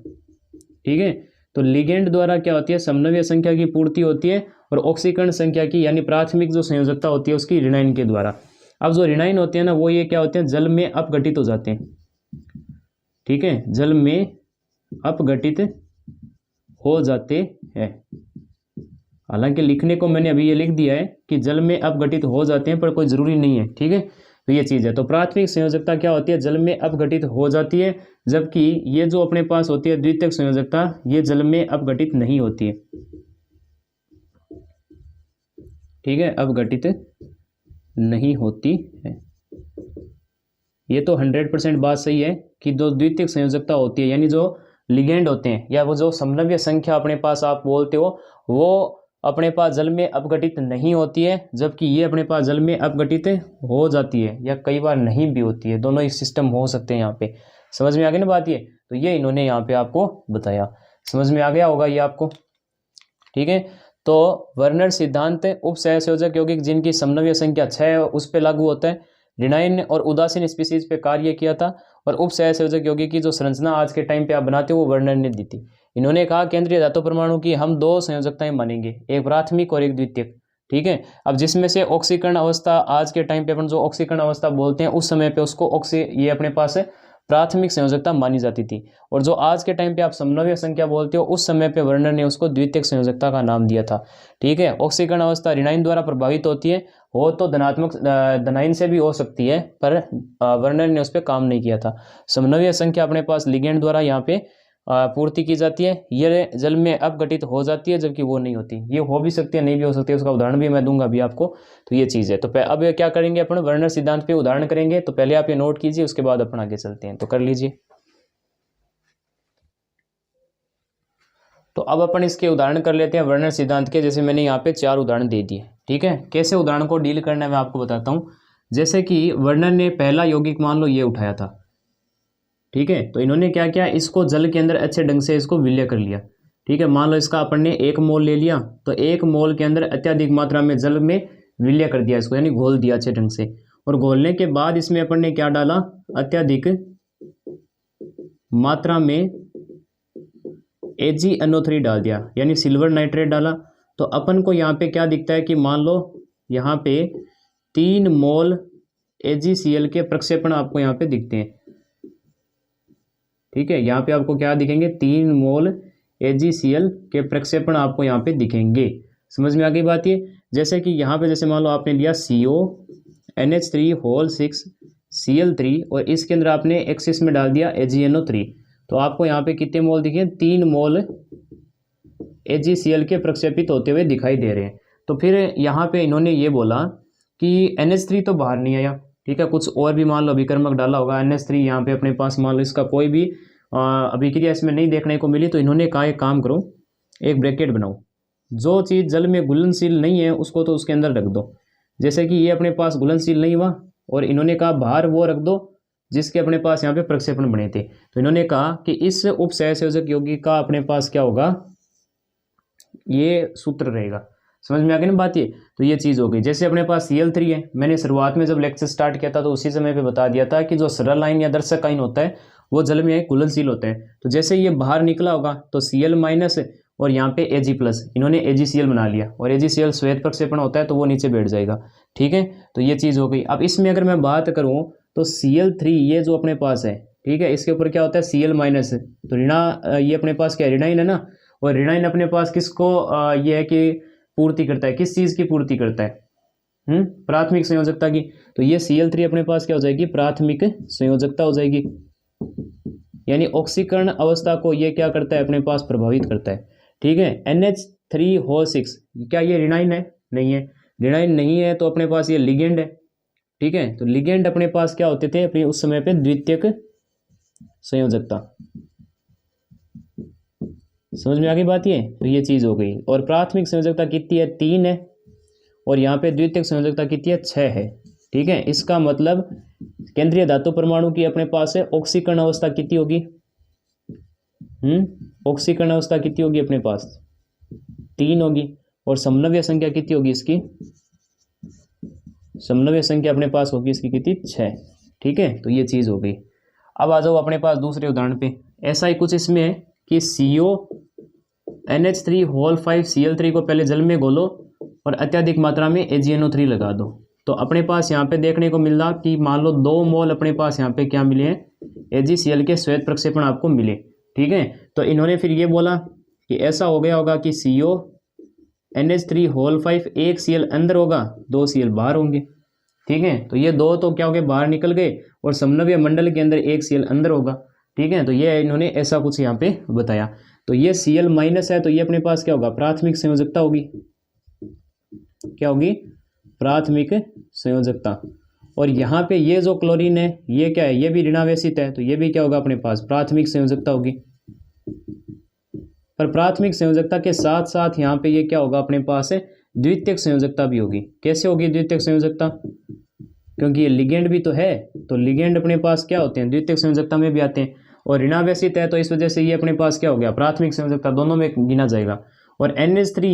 ठीक है। तो लिगेंड द्वारा क्या होती है, समनव्य संख्या की पूर्ति होती है, और ऑक्सीकरण संख्या की यानी प्राथमिक जो संयोजकता होती है उसकी ऋणायन के द्वारा। अब जो ऋणायन होते हैं ना वो ये क्या होते हैं, जल में अपघटित हो जाते हैं, ठीक है, जल में अपघटित हो जाते हैं। हालांकि लिखने को मैंने अभी ये लिख दिया है कि जल में अपघटित हो जाते हैं, पर कोई जरूरी नहीं है, ठीक है। तो ये चीज है। तो प्राथमिक संयोजकता क्या होती है, जल में अपघटित हो जाती है, जबकि ये जो अपने पास होती है द्वितीयक संयोजकता, ये जल में अपघटित नहीं होती है, ठीक है, अपघटित नहीं होती है। ये तो 100% बात सही है कि जो द्वितीयक संयोजकता होती है यानी जो लिगेंड होते हैं या वो जो समनव्य संख्या अपने पास आप बोलते हो, वो अपने पास जल में अपघटित नहीं होती है, जबकि ये अपने पास जल में अपघटित हो जाती है, या कई बार नहीं भी होती है, दोनों ही सिस्टम हो सकते हैं यहाँ पे। समझ में आ गया ना बात ये? तो ये इन्होंने यहाँ पे आपको बताया, समझ में आ गया होगा ये आपको, ठीक है। तो वर्नर सिद्धांत उपसहसंयोजक यौगिक जिनकी समनव्य संख्या 6 है उस पर लागू होता है। ऋणायन और उदासीन स्पीसीज पे कार्य किया था, और उपसहसंयोजक यौगिक की जो संरचना आज के टाइम पे आप बनाते हो वो वर्नर ने दी थी। इन्होंने कहा केंद्रीय धातु परमाणु की हम 2 संयोजकताएं मानेंगे, एक प्राथमिक और एक द्वितीयक, ठीक है। अब जिसमें से ऑक्सीकरण अवस्था आज के टाइम पे अपन जो ऑक्सीकरण अवस्था बोलते हैं उस समय पे उसको ये अपने पास प्राथमिक संयोजकता मानी जाती थी, और जो आज के टाइम पे आप समनव्य संख्या बोलते हो उस समय पे वर्नर ने उसको द्वितीयक संयोजकता का नाम दिया था, ठीक है। ऑक्सीकरण अवस्था ऋणायन द्वारा प्रभावित होती है, हो तो धनात्मक धनायन से भी हो सकती है, पर वर्नर ने उस पर काम नहीं किया था। समनव्य संख्या अपने पास लिगेंड द्वारा यहाँ पे पूर्ति की जाती है, ये जल में अपघटित हो जाती है, जबकि वो नहीं होती। ये हो भी सकती है नहीं भी हो सकती है, उसका उदाहरण भी मैं दूंगा अभी आपको। तो ये चीज़ है। तो अब क्या करेंगे अपन, वर्नर सिद्धांत पे उदाहरण करेंगे। तो पहले आप ये नोट कीजिए, उसके बाद अपन आगे चलते हैं। तो कर लीजिए। तो अब अपन इसके उदाहरण कर लेते हैं वर्नर सिद्धांत के। जैसे मैंने यहाँ पे 4 उदाहरण दे दिए, ठीक है। कैसे उदाहरण को डील करना है मैं आपको बताता हूँ। जैसे कि वर्नर ने पहला यौगिक मान लो ये उठाया था, ठीक है। तो इन्होंने क्या किया, इसको जल के अंदर अच्छे ढंग से इसको विलय कर लिया, ठीक है। मान लो इसका अपन ने 1 मोल ले लिया, तो 1 मोल के अंदर अत्यधिक मात्रा में जल में विलय कर दिया इसको, यानी घोल दिया अच्छे ढंग से। और घोलने के बाद इसमें अपन ने क्या डाला, अत्यधिक मात्रा में AgNO3 डाल दिया, यानी सिल्वर नाइट्रेट डाला। तो अपन को यहाँ पे क्या दिखता है कि मान लो यहाँ पे 3 मोल AgCl के प्रक्षेपण आपको यहाँ पे दिखते हैं, ठीक है। यहाँ पे आपको क्या दिखेंगे, 3 मोल AgCl के प्रक्षेपण आपको यहाँ पे दिखेंगे। समझ में आ गई बात ये? जैसे कि यहाँ पे जैसे मान लो आपने लिया CONH3 और इसके अंदर आपने एक्सिस में डाल दिया AgNO3, तो आपको यहाँ पे कितने मोल दिखे, 3 मोल AgCl के प्रक्षेपित होते हुए दिखाई दे रहे हैं। तो फिर यहाँ पे इन्होंने ये बोला कि NH3 तो बाहर नहीं आया, ठीक है। कुछ और भी मान लो अभिकर्मक डाला होगा, NH3 यहाँ पे अपने पास मान लो इसका कोई भी अभिक्रिया इसमें नहीं देखने को मिली। तो इन्होंने कहा एक काम करो, एक ब्रैकेट बनाओ, जो चीज़ जल में घुलनशील नहीं है उसको तो उसके अंदर रख दो। जैसे कि ये अपने पास घुलनशील नहीं हुआ, और इन्होंने कहा बाहर वो रख दो जिसके अपने पास यहाँ पे प्रक्षेपण बने थे। तो इन्होंने कहा कि इस उपसहसंयोजक यौगिक का अपने पास क्या होगा, ये सूत्र रहेगा। समझ में आ गई ना बात ये। तो ये चीज़ हो गई। जैसे अपने पास Cl3 है, मैंने शुरुआत में जब लेक्चर स्टार्ट किया था तो उसी समय पे बता दिया था कि जो सरल आयन या दर्शक आयन होता है वो जल में घुलनशील होता है। तो जैसे ये बाहर निकला होगा तो Cl- और यहाँ पे Ag+, इन्होंने AgCl बना लिया, और AgCl श्वेत प्रक्षेपण होता है तो वो नीचे बैठ जाएगा। ठीक है, तो ये चीज़ हो गई। अब इसमें अगर मैं बात करूँ तो Cl3 ये जो अपने पास है, ठीक है, इसके ऊपर क्या होता है Cl-, तो ये अपने पास क्या ऋणायन है ना, और ऋणायन अपने पास किसको ये है कि पूर्ति करता है, किस चीज़ की पूर्ति करता है, प्राथमिक संयोजकता की। तो ये Cl3 अपने पास क्या हो जाएगी, प्राथमिक संयोजकता हो जाएगी, यानी ऑक्सीकरण अवस्था को ये क्या करता है, अपने पास प्रभावित करता है। ठीक है, NH3O6 क्या ये ऋणायन है, नहीं है, ऋणायन नहीं है, तो अपने पास ये लिगेंड है। ठीक है, तो लिगेंड अपने पास क्या होते थे अपने उस समय पे, द्वितीयक संयोजकता। समझ में आ गई बात ये। तो ये चीज़ हो गई। और प्राथमिक संयोजकता कितनी है, 3 है, और यहाँ पे द्वितीयक संयोजकता कितनी है, 6 है। ठीक है, इसका मतलब केंद्रीय धातु परमाणु की अपने पास है ऑक्सीकरण अवस्था कितनी होगी, ऑक्सीकरण अवस्था कितनी होगी अपने पास, 3 होगी, और समन्वय संख्या कितनी होगी इसकी, समन्वय संख्या अपने पास होगी इसकी कितनी, 6। ठीक है, तो ये चीज़ हो गई। अब आ जाओ अपने पास दूसरे उदाहरण पे। ऐसा ही कुछ इसमें है कि NH3 Cl3 को पहले जल में घोलो और अत्यधिक मात्रा में AgNO3 लगा दो। तो अपने पास यहाँ पे देखने को मिल रहा कि मान लो 2 मोल अपने पास यहाँ पे क्या मिले हैं, AgCl के श्वेत प्रक्षेपण आपको मिले। ठीक है, तो इन्होंने फिर ये बोला कि ऐसा हो गया होगा कि NH3 एक Cl अंदर होगा, 2 Cl बाहर होंगे। ठीक है, तो ये 2 तो क्या हो गए, बाहर निकल गए, और समन्वय मंडल के अंदर 1 Cl अंदर होगा। ठीक है, तो ये इन्होंने ऐसा कुछ यहाँ पे बताया। तो ये Cl- है, तो ये अपने पास क्या होगा, प्राथमिक संयोजकता होगी। क्या होगी, प्राथमिक संयोजकता। और यहाँ पे ये जो क्लोरीन है ये क्या है, ये भी ऋणावेशित है, तो ये भी क्या होगा अपने पास, प्राथमिक संयोजकता होगी। पर प्राथमिक संयोजकता के साथ साथ यहाँ पे ये क्या होगा अपने पास है, द्वितीयक संयोजकता भी होगी। कैसे होगी द्वितीयक संयोजकता, क्योंकि ये लिगेंड भी तो है, तो लिगेंड अपने पास क्या होते हैं, द्वितीयक संयोजकता में भी आते हैं, और ऋणावेशित है, तो इस वजह से ये अपने पास क्या हो गया, प्राथमिक संयोजकता, दोनों में गिना जाएगा। और NH3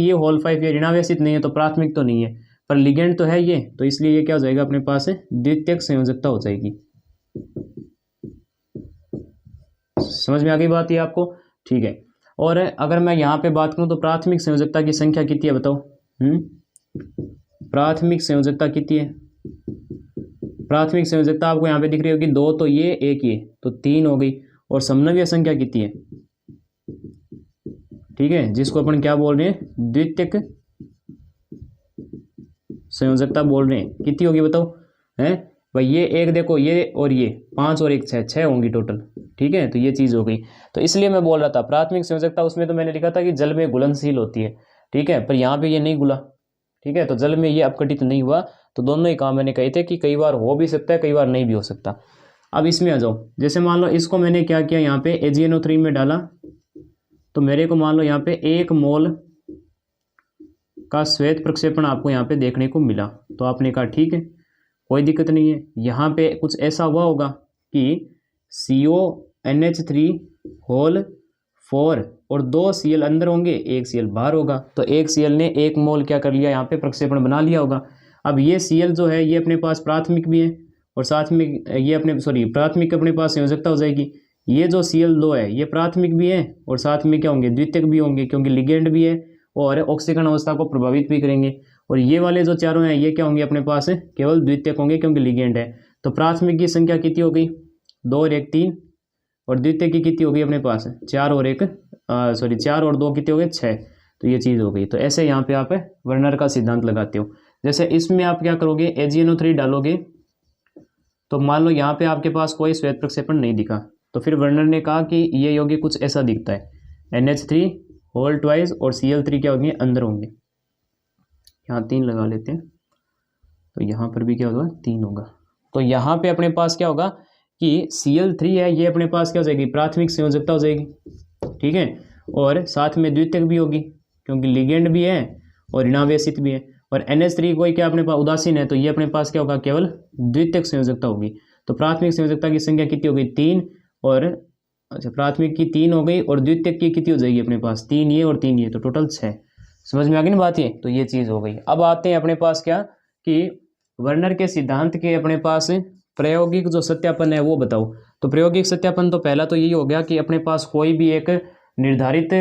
ये ऋणावेशित नहीं है तो प्राथमिक तो नहीं है, पर लिगेंड तो है ये, तो इसलिए ये क्या हो जाएगा अपने पास है, द्वितीयक संयोजकता हो जाएगी। समझ में आ गई बात ये आपको। ठीक है, और अगर मैं यहाँ पे बात करूँ तो प्राथमिक संयोजकता की संख्या कितनी है बताओ, प्राथमिक संयोजकता कितनी है, प्राथमिक संयोजकता आपको यहाँ पे दिख रही होगी, 2 तो ये, 1 ये, तो 3 हो गई। और समन्वय संख्या कितनी है, ठीक है, जिसको अपन क्या बोल रहे हैं, द्वितीयक संयोजकता बोल रहे हैं, कितनी होगी बताओ, हैं भाई, ये एक देखो, ये और ये 5 और 1 6 होंगी टोटल। ठीक है, तो ये चीज़ हो गई। तो इसलिए मैं बोल रहा था प्राथमिक संयोजकता, उसमें तो मैंने लिखा था कि जल में घुलनशील होती है। ठीक है, पर यहाँ पे ये नहीं घुला। ठीक है, तो जल में ये अपघटित नहीं हुआ। तो दोनों ही काम मैंने कहे थे कि कई बार हो भी सकता है, कई बार नहीं भी हो सकता। अब इसमें आ जाओ, जैसे मान लो इसको मैंने क्या किया, यहाँ पे AgNO3 में डाला, तो मेरे को मान लो यहाँ पे 1 मोल का श्वेत प्रक्षेपण आपको यहाँ पे देखने को मिला। तो आपने कहा ठीक है, कोई दिक्कत नहीं है। यहाँ पे कुछ ऐसा हुआ होगा कि CONH3 और 2 Cl अंदर होंगे, 1 Cl बाहर होगा, तो 1 Cl ने 1 मोल क्या कर लिया, यहाँ पे प्रक्षेपण बना लिया होगा। अब ये Cl जो है ये अपने पास प्राथमिक भी है, और साथ में ये प्राथमिक अपने पास संयोजकता हो जाएगी। ये जो Cl2 है ये प्राथमिक भी है, और साथ में क्या होंगे, द्वितीयक भी होंगे, क्योंकि लिगेंड भी है और ऑक्सीकरण अवस्था को प्रभावित भी करेंगे। और ये वाले जो चारों हैं ये क्या होंगे अपने पास, केवल द्वितीयक होंगे, क्योंकि लिगेंड है। तो प्राथमिक की संख्या कितनी हो गई, 2 और 1 3, और द्वितीयक की कितनी हो गई अपने पास, 4 और 2 कितने हो गए, 6। तो ये चीज़ हो गई। तो ऐसे यहाँ पे आप वर्नर का सिद्धांत लगाते हो। जैसे इसमें आप क्या करोगे, AgNO3 डालोगे, तो मान लो यहाँ पे आपके पास कोई श्वेत प्रक्षेपण नहीं दिखा, तो फिर वर्नर ने कहा कि ये यौगिक कुछ ऐसा दिखता है, NH3 और Cl3 क्या होंगे, अंदर होंगे। यहाँ 3 लगा लेते हैं, तो यहाँ पर भी क्या होगा, 3 होगा। तो यहाँ पे अपने पास क्या होगा कि Cl3 है, ये अपने पास क्या हो जाएगी, प्राथमिक संयोजकता हो जाएगी। ठीक है, और साथ में द्वितीयक भी होगी, क्योंकि लिगेंड भी है और ऋणावेशित भी है। और NH3 कोई क्या अपने पास उदासीन है, तो ये अपने पास क्या होगा, केवल द्वितीयक संयोजकता होगी। तो प्राथमिक संयोजकता की संख्या कितनी हो गई, 3, और अच्छा प्राथमिक की 3 हो गई, और द्वितीयक की कितनी हो जाएगी अपने पास, 3 ये और 3 ये, तो टोटल 6। समझ में आ गई ना बात ये। तो ये चीज़ हो गई। अब आते हैं अपने पास क्या कि वर्नर के सिद्धांत के अपने पास प्रायोगिक जो सत्यापन है वो बताओ। तो प्रायोगिक सत्यापन तो पहला तो यही हो गया कि अपने पास कोई भी एक निर्धारित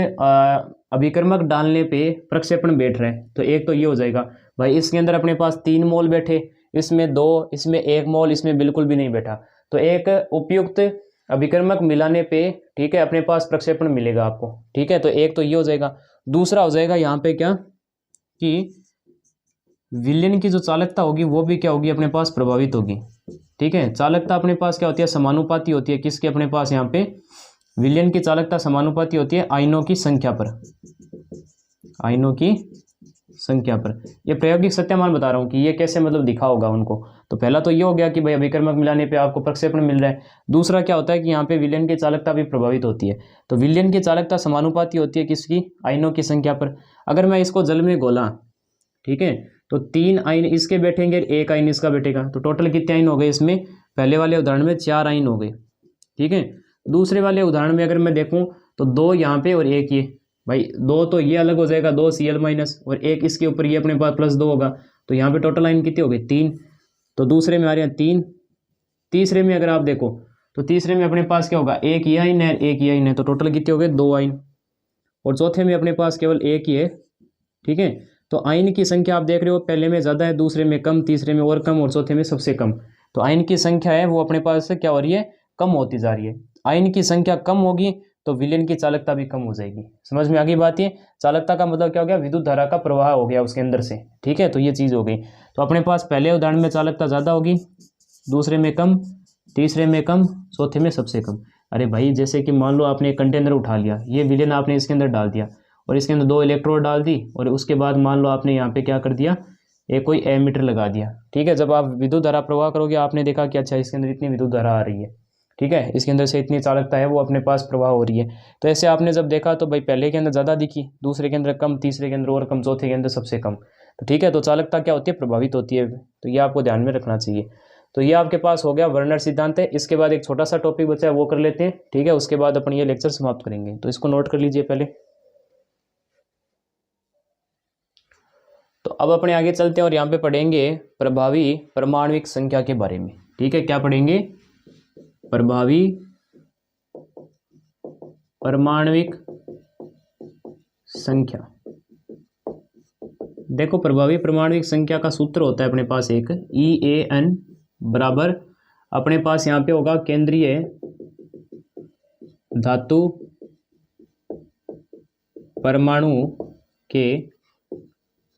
अभिकर्मक डालने पे प्रक्षेपण बैठ रहा है। तो एक तो ये हो जाएगा भाई, इसके अंदर अपने पास 3 मोल बैठे, इसमें 2, इसमें 1 मोल, इसमें बिल्कुल भी नहीं बैठा। तो एक उपयुक्त अभिकर्मक मिलाने पे ठीक है अपने पास प्रक्षेपण मिलेगा आपको। ठीक है, तो एक तो ये हो जाएगा। दूसरा हो जाएगा यहाँ पे क्या कि विलयन की जो चालकता होगी वो भी क्या होगी अपने पास प्रभावित होगी। ठीक है, चालकता अपने पास क्या होती है, समानुपाती होती है। किसके अपने पास यहाँ पे विलयन की चालकता समानुपाती होती है आयनों की संख्या पर, आयनों की संख्या पर। ये प्रायोगिक सत्यामान बता रहा हूँ कि ये कैसे मतलब दिखा होगा उनको। तो पहला तो ये हो गया कि भाई अभिकर्मक मिलाने पे आपको प्रक्षेपण मिल रहा है। दूसरा क्या होता है कि यहाँ पे विलयन की चालकता भी प्रभावित होती है। तो विलयन की चालकता समानुपाती होती है किसकी, आयनों की संख्या पर। अगर मैं इसको जल में घोला, ठीक है, तो 3 आयन इसके बैठेंगे, 1 आयन इसका बैठेगा। तो टोटल कितने आयन हो गए इसमें, पहले वाले उदाहरण में 4 आयन हो गए। ठीक है, दूसरे वाले उदाहरण में अगर मैं देखूं तो 2 यहाँ पे और 1 ये, भाई 2 तो ये अलग हो जाएगा, 2 Cl माइनस, और 1 इसके ऊपर ये अपने पास +2 होगा। तो यहाँ पे टोटल आयन कितने हो गए, 3। तो दूसरे में आ रहे हैं 3। तीसरे में अगर आप देखो तो तीसरे में अपने पास क्या होगा, 1 ये आयन है, 1 ये आयन है। तो टोटल कितने हो गए, 2 आयन। और चौथे में अपने पास केवल 1 ही है। ठीक है, तो आयन की संख्या आप देख रहे हो, पहले में ज़्यादा है, दूसरे में कम, तीसरे में और कम, और चौथे में सबसे कम। तो आयन की संख्या है वो अपने पास से क्या हो रही है, कम होती जा रही है। आयन की संख्या कम होगी तो विलयन की चालकता भी कम हो जाएगी। समझ में आ गई बात ये। चालकता का मतलब क्या हो गया, विद्युत धारा का प्रवाह हो गया उसके अंदर से। ठीक है, तो ये चीज़ हो गई। तो अपने पास पहले उदाहरण में चालकता ज़्यादा होगी, दूसरे में कम, तीसरे में कम, चौथे में सबसे कम। अरे भाई जैसे कि मान लो आपने एक कंटेनर उठा लिया, ये विलयन आपने इसके अंदर डाल दिया और इसके अंदर 2 इलेक्ट्रोड डाल दी, और उसके बाद मान लो आपने यहाँ पे क्या कर दिया, एक कोई एमीटर लगा दिया। ठीक है, जब आप विद्युत धारा प्रवाह करोगे आपने देखा कि अच्छा इसके अंदर इतनी विद्युत धारा आ रही है। ठीक है, इसके अंदर से इतनी चालकता है वो अपने पास प्रवाह हो रही है। तो ऐसे आपने जब देखा तो भाई पहले के अंदर ज़्यादा दिखी, दूसरे के अंदर कम, तीसरे के अंदर और कम, चौथे के अंदर सबसे कम। तो ठीक है, तो चालकता क्या होती है, प्रभावित होती है। तो ये आपको ध्यान में रखना चाहिए। तो ये आपके पास हो गया वर्नर सिद्धांत है। इसके बाद एक छोटा सा टॉपिक बचा है वो कर लेते हैं। ठीक है, उसके बाद अपन ये लेक्चर समाप्त करेंगे। तो इसको नोट कर लीजिए पहले। तो अब अपने आगे चलते हैं और यहाँ पे पढ़ेंगे प्रभावी परमाणविक संख्या के बारे में। ठीक है, क्या पढ़ेंगे, प्रभावी परमाणविक संख्या। देखो प्रभावी परमाणविक संख्या का सूत्र होता है अपने पास एक EAN बराबर, अपने पास यहाँ पे होगा केंद्रीय धातु परमाणु के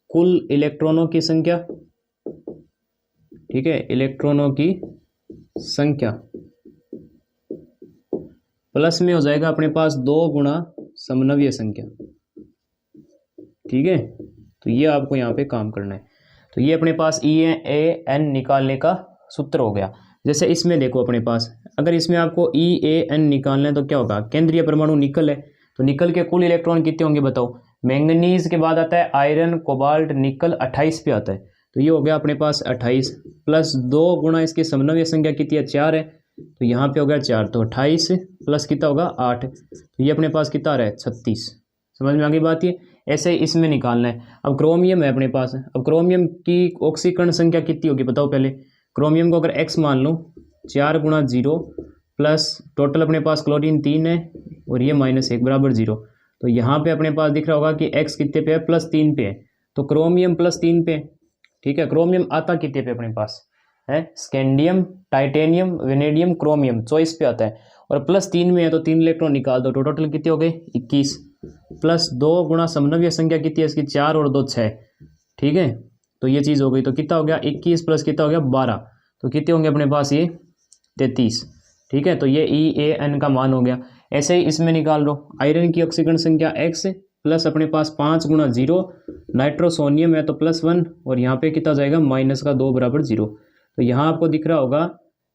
कुल इलेक्ट्रॉनों की संख्या। ठीक है, इलेक्ट्रॉनों की संख्या प्लस में हो जाएगा अपने पास 2 गुणा समनव्य संख्या। ठीक है, तो ये आपको यहाँ पे काम करना है। तो ये अपने पास EAN निकालने का सूत्र हो गया। जैसे इसमें देखो अपने पास, अगर इसमें आपको EAN निकालना है तो क्या होगा, केंद्रीय परमाणु निकल है, तो निकल के कुल इलेक्ट्रॉन कितने होंगे बताओ। मैंगनीज के बाद आता है आयरन, कोबाल्ट, निकल, 28 पे आता है। तो ये हो गया अपने पास 28 प्लस 2 गुणा इसकी समनव्य संख्या कितनी है, 4 है। तो यहाँ पे हो गया 4, तो 28 प्लस कितना होगा 8। तो ये अपने पास कितना आ रहा है 36। समझ में आ गई बात ये। ऐसे ही इसमें निकालना है। अब क्रोमियम है अपने पास, अब क्रोमियम की ऑक्सीकरण संख्या कितनी होगी बताओ पहले। क्रोमियम को अगर x मान लो, 4 गुणा 0 प्लस टोटल अपने पास क्लोरीन 3 है और ये -1 बराबर 0। तो यहाँ पे अपने पास दिख रहा होगा कि x कितने पे है, +3 पे है। तो क्रोमियम +3 पे। ठीक है, क्रोमियम आता कितने पे अपने पास है, स्कैंडियम, टाइटेनियम, वेनेडियम, क्रोमियम 24 पे आता है, और +3 में है तो 3 इलेक्ट्रॉन निकाल दो। तो टोटल कितने हो गए 21 प्लस 2 गुणा समनव्य संख्या कितनी है इसकी, 4 और 2 6। ठीक है, तो ये चीज़ हो गई। तो कितना हो गया 21 प्लस कितना हो गया 12। तो कितने होंगे अपने पास ये 33। ठीक है, तो ये EAN का मान हो गया। ऐसे ही इसमें निकाल लो, आयरन की ऑक्सीकरण संख्या x प्लस अपने पास 5 गुणा 0, नाइट्रोसोनियम है तो +1, और यहाँ पे कितना जाएगा -2 बराबर 0। तो यहाँ आपको दिख रहा होगा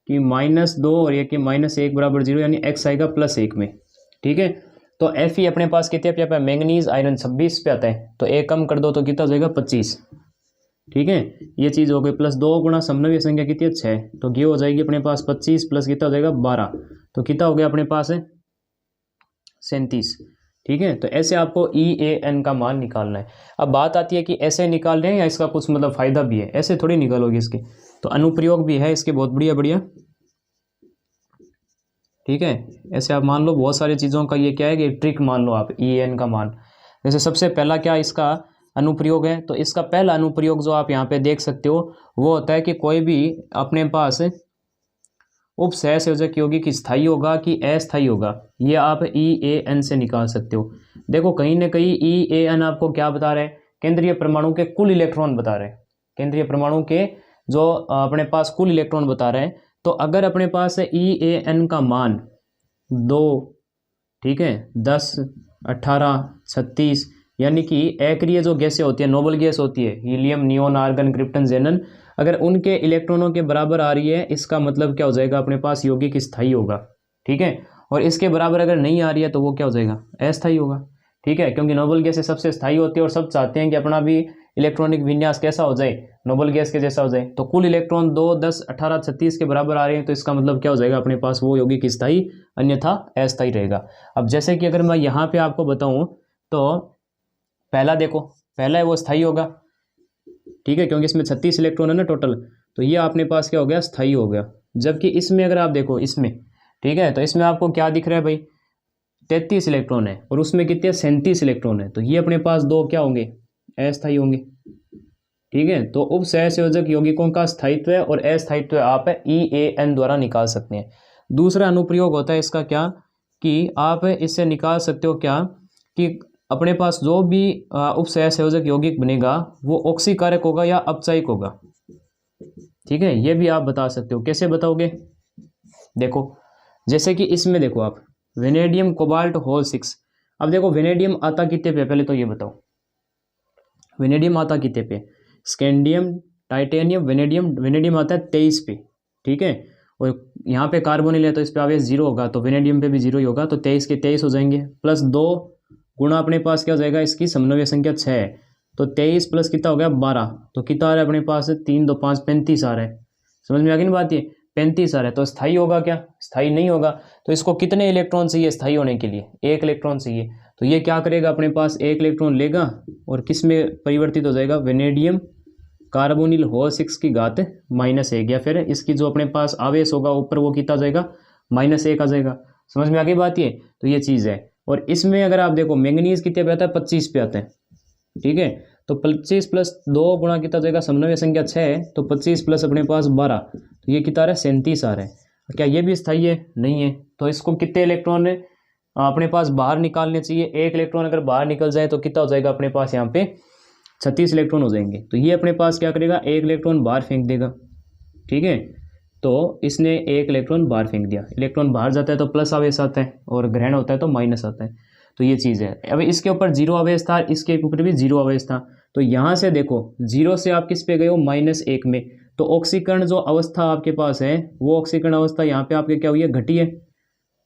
कि -2 और ये कि -1 बराबर 0, यानी x आएगा +1 में। ठीक है, तो Fe अपने पास कितने पे आता है, मैंगनीज आयरन 26 पे आता है, तो 1 कम कर दो तो कितना हो जाएगा 25। ठीक है, ये चीज़ हो गई। प्लस 2 गुणा समनव्य संख्या कितनी है 6, तो ये हो जाएगी अपने पास 25 प्लस कितना हो जाएगा 12, तो कितना हो गया अपने पास है 37। ठीक है, तो ऐसे आपको EAN का मान निकालना है। अब बात आती है कि ऐसे निकाल रहे हैं या इसका कुछ मतलब फ़ायदा भी है, ऐसे थोड़ी निकालोगे इसके, तो अनुप्रयोग भी है इसके बहुत बढ़िया बढ़िया। ठीक है, ऐसे आप मान लो बहुत सारी चीज़ों का ये क्या है कि ट्रिक मान लो आप EAN का मान। जैसे सबसे पहला क्या इसका अनुप्रयोग है, तो इसका पहला अनुप्रयोग जो आप यहाँ पे देख सकते हो वो होता है कि कोई भी अपने पास उप सहसंयोजक यौगिक स्थायी होगा कि अस्थायी होगा, ये आप EAN से निकाल सकते हो। देखो कहीं ना कहीं EAN आपको क्या बता रहे हैं, केंद्रीय परमाणु के कुल इलेक्ट्रॉन बता रहे हैं, केंद्रीय परमाणु के जो अपने पास कुल इलेक्ट्रॉन बता रहे हैं। तो अगर अपने पास EAN का मान 2, ठीक है, 10, 18, 36, यानी कि अक्रिय जो गैसें होती है, नोबल गैस होती है, हीलियम, नियोन, आर्गन, क्रिप्टन, जेनन, अगर उनके इलेक्ट्रॉनों के बराबर आ रही है, इसका मतलब क्या हो जाएगा, अपने पास यौगिक स्थायी होगा। ठीक है, और इसके बराबर अगर नहीं आ रही है तो वो क्या हो जाएगा, अस्थायी होगा। ठीक है, क्योंकि नोबल गैसें सबसे स्थायी होती है और सब चाहते हैं कि अपना भी इलेक्ट्रॉनिक विन्यास कैसा हो जाए, नोबल गैस के जैसा हो जाए। तो कुल इलेक्ट्रॉन 2, 10, 18, 36 के बराबर आ रहे हैं, तो इसका मतलब क्या हो जाएगा, अपने पास वो यौगिक स्थायी, अन्यथा अस्थायी रहेगा। अब जैसे कि अगर मैं यहाँ पे आपको बताऊँ तो पहला देखो, पहला है वो स्थायी होगा। ठीक है, क्योंकि इसमें 36 इलेक्ट्रॉन है ना टोटल, तो ये अपने पास क्या हो गया, स्थायी हो गया। जबकि इसमें अगर आप देखो इसमें, ठीक है, तो इसमें आपको क्या दिख रहा है भाई, 33 इलेक्ट्रॉन है और उसमें कितने 37 इलेक्ट्रॉन है, तो ये अपने पास दो क्या होंगे, अस्थायी होंगे। ठीक है, तो उप सहसंयोजक यौगिकों का स्थायित्व और अस्थायित्व आप EAN द्वारा निकाल सकते हैं। दूसरा अनुप्रयोग होता है इसका क्या, कि आप इससे निकाल सकते हो क्या, कि अपने पास जो भी उप सहसंयोजक यौगिक बनेगा वो ऑक्सीकारक होगा या अपचायक होगा। ठीक है, ये भी आप बता सकते हो। कैसे बताओगे, देखो जैसे कि इसमें देखो आप वेनेडियम कोबाल्ट होल 6। अब देखो वेनेडियम आता कितने पे, पहले तो ये बताओ वेनेडियम आता कितने पे, स्कैंडियम, टाइटेनियम, वेनेडियम, वेनेडियम आता है 23 पे। ठीक है, और यहाँ पे कार्बोनिल है तो इस पे आवेश 0 होगा, तो वेनेडियम पे भी 0 ही होगा, तो 23 के 23 हो जाएंगे, प्लस 2 गुणा अपने पास क्या हो जाएगा, इसकी समन्वय संख्या 6 है, तो 23 प्लस कितना हो गया 12, तो कितना आ रहा है अपने पास 3, 2, 5, 35 आ रहा है। समझ में आ गई ना बात, ये 35 आ रहा है, तो स्थायी होगा क्या, स्थायी नहीं होगा। तो इसको कितने इलेक्ट्रॉन चाहिए स्थायी होने के लिए, 1 इलेक्ट्रॉन चाहिए, तो ये क्या करेगा, अपने पास 1 इलेक्ट्रॉन लेगा और किस में परिवर्तित हो जाएगा, वेनेडियम कार्बोनिल होल 6 की घात -1, या फिर इसकी जो अपने पास आवेश होगा ऊपर वो कितना जाएगा, -1 आ जाएगा। समझ में आ गई बात ये, तो ये चीज़ है। और इसमें अगर आप देखो मैंगनीज कितने पे आता है, 25 पे आता है। ठीक है, तो 25 प्लस 2 गुणा कितना जाएगा, समन्वय संख्या 6 है, तो 25 प्लस अपने पास 12, तो ये कितना आ रहा है, 37 आ रहा है। क्या ये भी स्थायी है, नहीं है, तो इसको कितने इलेक्ट्रॉन अपने पास बाहर निकालने चाहिए, 1 इलेक्ट्रॉन अगर बाहर निकल जाए तो कितना हो जाएगा अपने पास यहाँ पे 36 इलेक्ट्रॉन हो जाएंगे। तो ये अपने पास क्या करेगा, 1 इलेक्ट्रॉन बाहर फेंक देगा। ठीक है, तो इसने 1 इलेक्ट्रॉन बाहर फेंक दिया, इलेक्ट्रॉन बाहर जाता है तो प्लस आवेश आता है और ग्रहण होता है तो माइनस आता है, तो ये चीज़ है। अब इसके ऊपर 0 आवेश था, इसके ऊपर भी 0 आवेश था, तो यहाँ से देखो 0 से आप किस पे गए हो, -1 में, तो ऑक्सीकरण जो अवस्था आपके पास है वो ऑक्सीकरण अवस्था यहाँ पे आपके क्या हुई है, घटी है।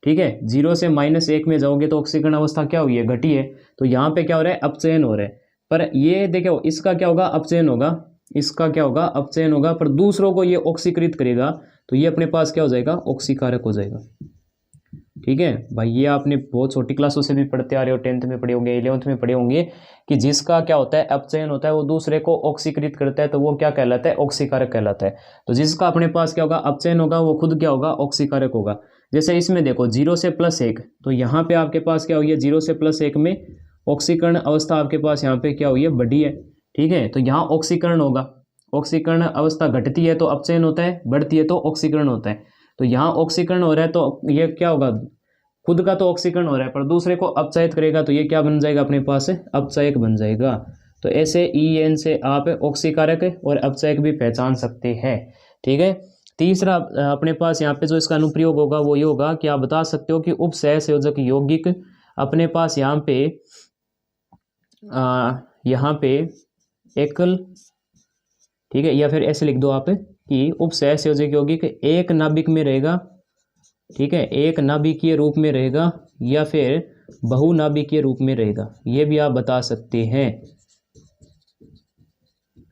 ठीक है, 0 से -1 में जाओगे तो ऑक्सीकरण अवस्था क्या हुई है, घटी है, तो यहाँ पे क्या हो रहा है, अपचयन हो रहा है। पर ये देखो इसका क्या होगा, अपचयन होगा, इसका क्या होगा, अपचयन होगा, पर दूसरों को ये ऑक्सीकृत करेगा, तो ये अपने पास क्या हो जाएगा, ऑक्सीकारक हो जाएगा। ठीक है भाई, ये आपने बहुत छोटी क्लासों से भी पढ़ते आ रहे हो, 10th में पढ़े होंगे, 11th में पढ़े होंगे, कि जिसका क्या होता है, अपचयन होता है, वो दूसरे को ऑक्सीकृत करता है, तो वो क्या कहलाता है, ऑक्सीकारक कहलाता है। तो जिसका अपने पास क्या होगा, अपचयन होगा, वो खुद क्या होगा, ऑक्सीकारक होगा। जैसे इसमें देखो 0 से +1, तो यहाँ पे आपके पास क्या हुई है, 0 से +1 में ऑक्सीकरण अवस्था आपके पास यहाँ पे क्या हुई है, बढ़ी है। ठीक है, तो यहाँ ऑक्सीकरण होगा, ऑक्सीकरण अवस्था घटती है तो अपचयन होता है, बढ़ती है तो ऑक्सीकरण होता है। तो यहाँ ऑक्सीकरण हो रहा है तो ये क्या होगा, खुद का तो ऑक्सीकरण हो रहा है पर दूसरे को अपचयित करेगा, तो ये क्या बन जाएगा अपने पास, अपचयक बन जाएगा। तो ऐसे EAN से आप ऑक्सीकारक और अपचयक भी पहचान सकते हैं। ठीक है, तीसरा अपने पास यहाँ पे जो इसका अनुप्रयोग होगा वो ये होगा कि आप बता सकते हो कि उप सहसंयोजक यौगिक अपने पास यहाँ पे एकल, ठीक है, या फिर ऐसे लिख दो आप कि उप सहसंयोजक यौगिक एक नाभिक में रहेगा। ठीक है, एक नाभिकीय रूप में रहेगा या फिर बहुनाभिकीय रूप में रहेगा, ये भी आप बता सकते हैं।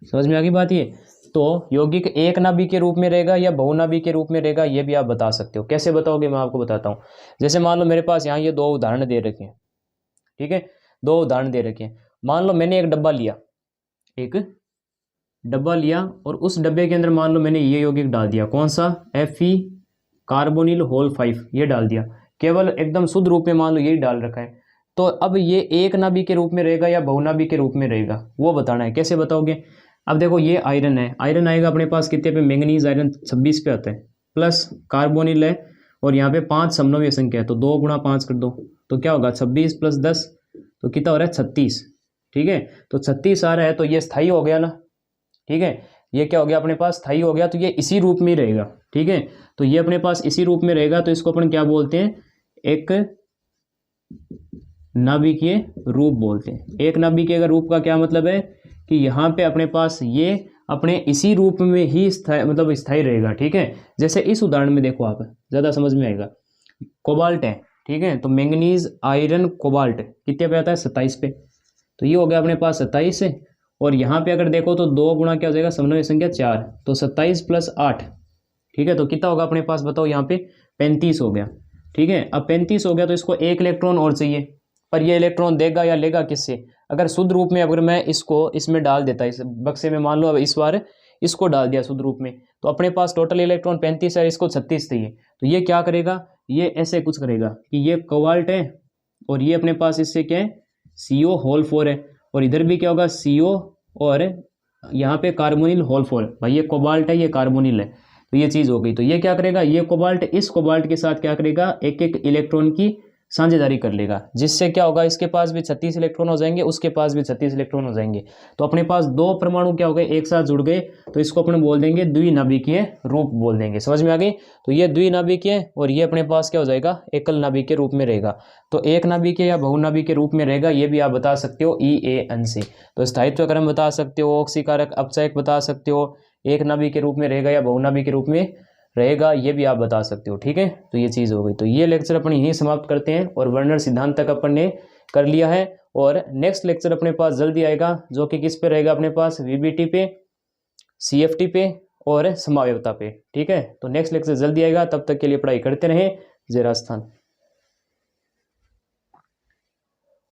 समझ में आ गई बात ये, तो यौगिक एक नाभिकीय रूप में रहेगा या बहुनाभिकीय रूप में रहेगा, ये भी आप बता सकते हो। कैसे बताओगे, मैं आपको बताता हूँ। जैसे मान लो मेरे पास यहाँ ये 2 उदाहरण दे रखे हैं। ठीक है, दो उदाहरण दे रखे हैं। मान लो मैंने एक डब्बा लिया और उस डब्बे के अंदर मान लो मैंने ये यौगिक डाल दिया, कौन सा, Fe कार्बोनिल होल 5 ये डाल दिया, केवल एकदम शुद्ध रूप में मान लो यही डाल रखा है। तो अब ये एक नाभिक के रूप में रहेगा या बहुनाभिक के रूप में रहेगा वो बताना है। कैसे बताओगे? अब देखो ये आयरन है, आयरन आएगा अपने पास कितने पे, मैंगनीज आयरन 26 पे आता है, प्लस कार्बोनिल है और यहाँ पे 5 समनव्य संख्या है, तो 2 गुणा 5 कर दो तो क्या होगा, 26 प्लस 10 तो कितना हो रहा है, 36। ठीक है, तो 36 आ रहा है तो ये स्थायी हो गया ना। ठीक है, ये क्या हो गया अपने पास, स्थायी हो गया, तो ये इसी रूप में ही रहेगा। ठीक है, तो ये अपने पास इसी रूप में रहेगा, तो इसको अपन क्या बोलते हैं, एक नाभिकीय रूप बोलते हैं। एक नाभिकीय रूप का क्या मतलब है कि यहाँ पे अपने पास ये अपने इसी रूप में ही स्थायी रहेगा। ठीक है, जैसे इस उदाहरण में देखो, आप ज़्यादा समझ में आएगा। कोबाल्ट है, ठीक है, तो मैंगनीज आयरन कोबाल्ट कितने पे आता है, 27 पे, तो ये हो गया अपने पास 27 है। और यहाँ पे अगर देखो तो 2 गुणा क्या हो जाएगा, समन्वय संख्या 4, तो 27 प्लस 8, ठीक है, तो कितना होगा अपने पास बताओ, यहाँ पे 35 हो गया। ठीक है, अब 35 हो गया तो इसको एक इलेक्ट्रॉन और चाहिए, पर ये इलेक्ट्रॉन देगा या लेगा किससे, अगर शुद्ध रूप में अगर मैं इसको इसमें डाल देता, इस बक्से में मान लो अब इस बार इसको डाल दिया शुद्ध रूप में, तो अपने पास टोटल इलेक्ट्रॉन 35 है, इसको 36 चाहिए, तो ये क्या करेगा, ये ऐसे कुछ करेगा कि ये कोबाल्ट है और ये अपने पास इससे क्या है, CO होल 4 है, और इधर भी क्या होगा, CO और यहाँ पे कार्बोनिल होल 4, भाई ये कोबाल्ट है ये कार्बोनिल है, तो ये चीज़ हो गई। तो ये क्या करेगा, ये कोबाल्ट इस कोबाल्ट के साथ क्या करेगा, एक एक इलेक्ट्रॉन की साझेदारी कर लेगा, जिससे क्या होगा, इसके पास भी 36 इलेक्ट्रॉन हो जाएंगे, उसके पास भी 36 इलेक्ट्रॉन हो जाएंगे, तो अपने पास दो परमाणु क्या हो गए, एक साथ जुड़ गए, तो इसको अपने बोल देंगे द्विनाभिकीय रूप बोल देंगे। समझ में आ गई? तो ये द्विनाभिकीय और ये अपने पास क्या हो जाएगा, एकल नाभिक के रूप में रहेगा। तो एक नाभिकीय या बहुनाभिक के रूप में रहेगा, ये भी आप बता सकते हो EAN से। तो स्थायित्व क्रम बता सकते हो, ऑक्सीकारक अपचयक बता सकते हो, एक नाभिक के रूप में रहेगा या बहुनाभिक के रूप में रहेगा, ये भी आप बता सकते हो। ठीक है, तो ये चीज़ हो गई। तो ये लेक्चर अपन यहीं समाप्त करते हैं और वर्नर सिद्धांत तक अपन ने कर लिया है, और नेक्स्ट लेक्चर अपने पास जल्दी आएगा, जो कि किस पे रहेगा, अपने पास VBT पे, CFT पे और समावयवता पे। ठीक है, तो नेक्स्ट लेक्चर जल्दी आएगा, तब तक के लिए पढ़ाई करते रहें। जय राजस्थान।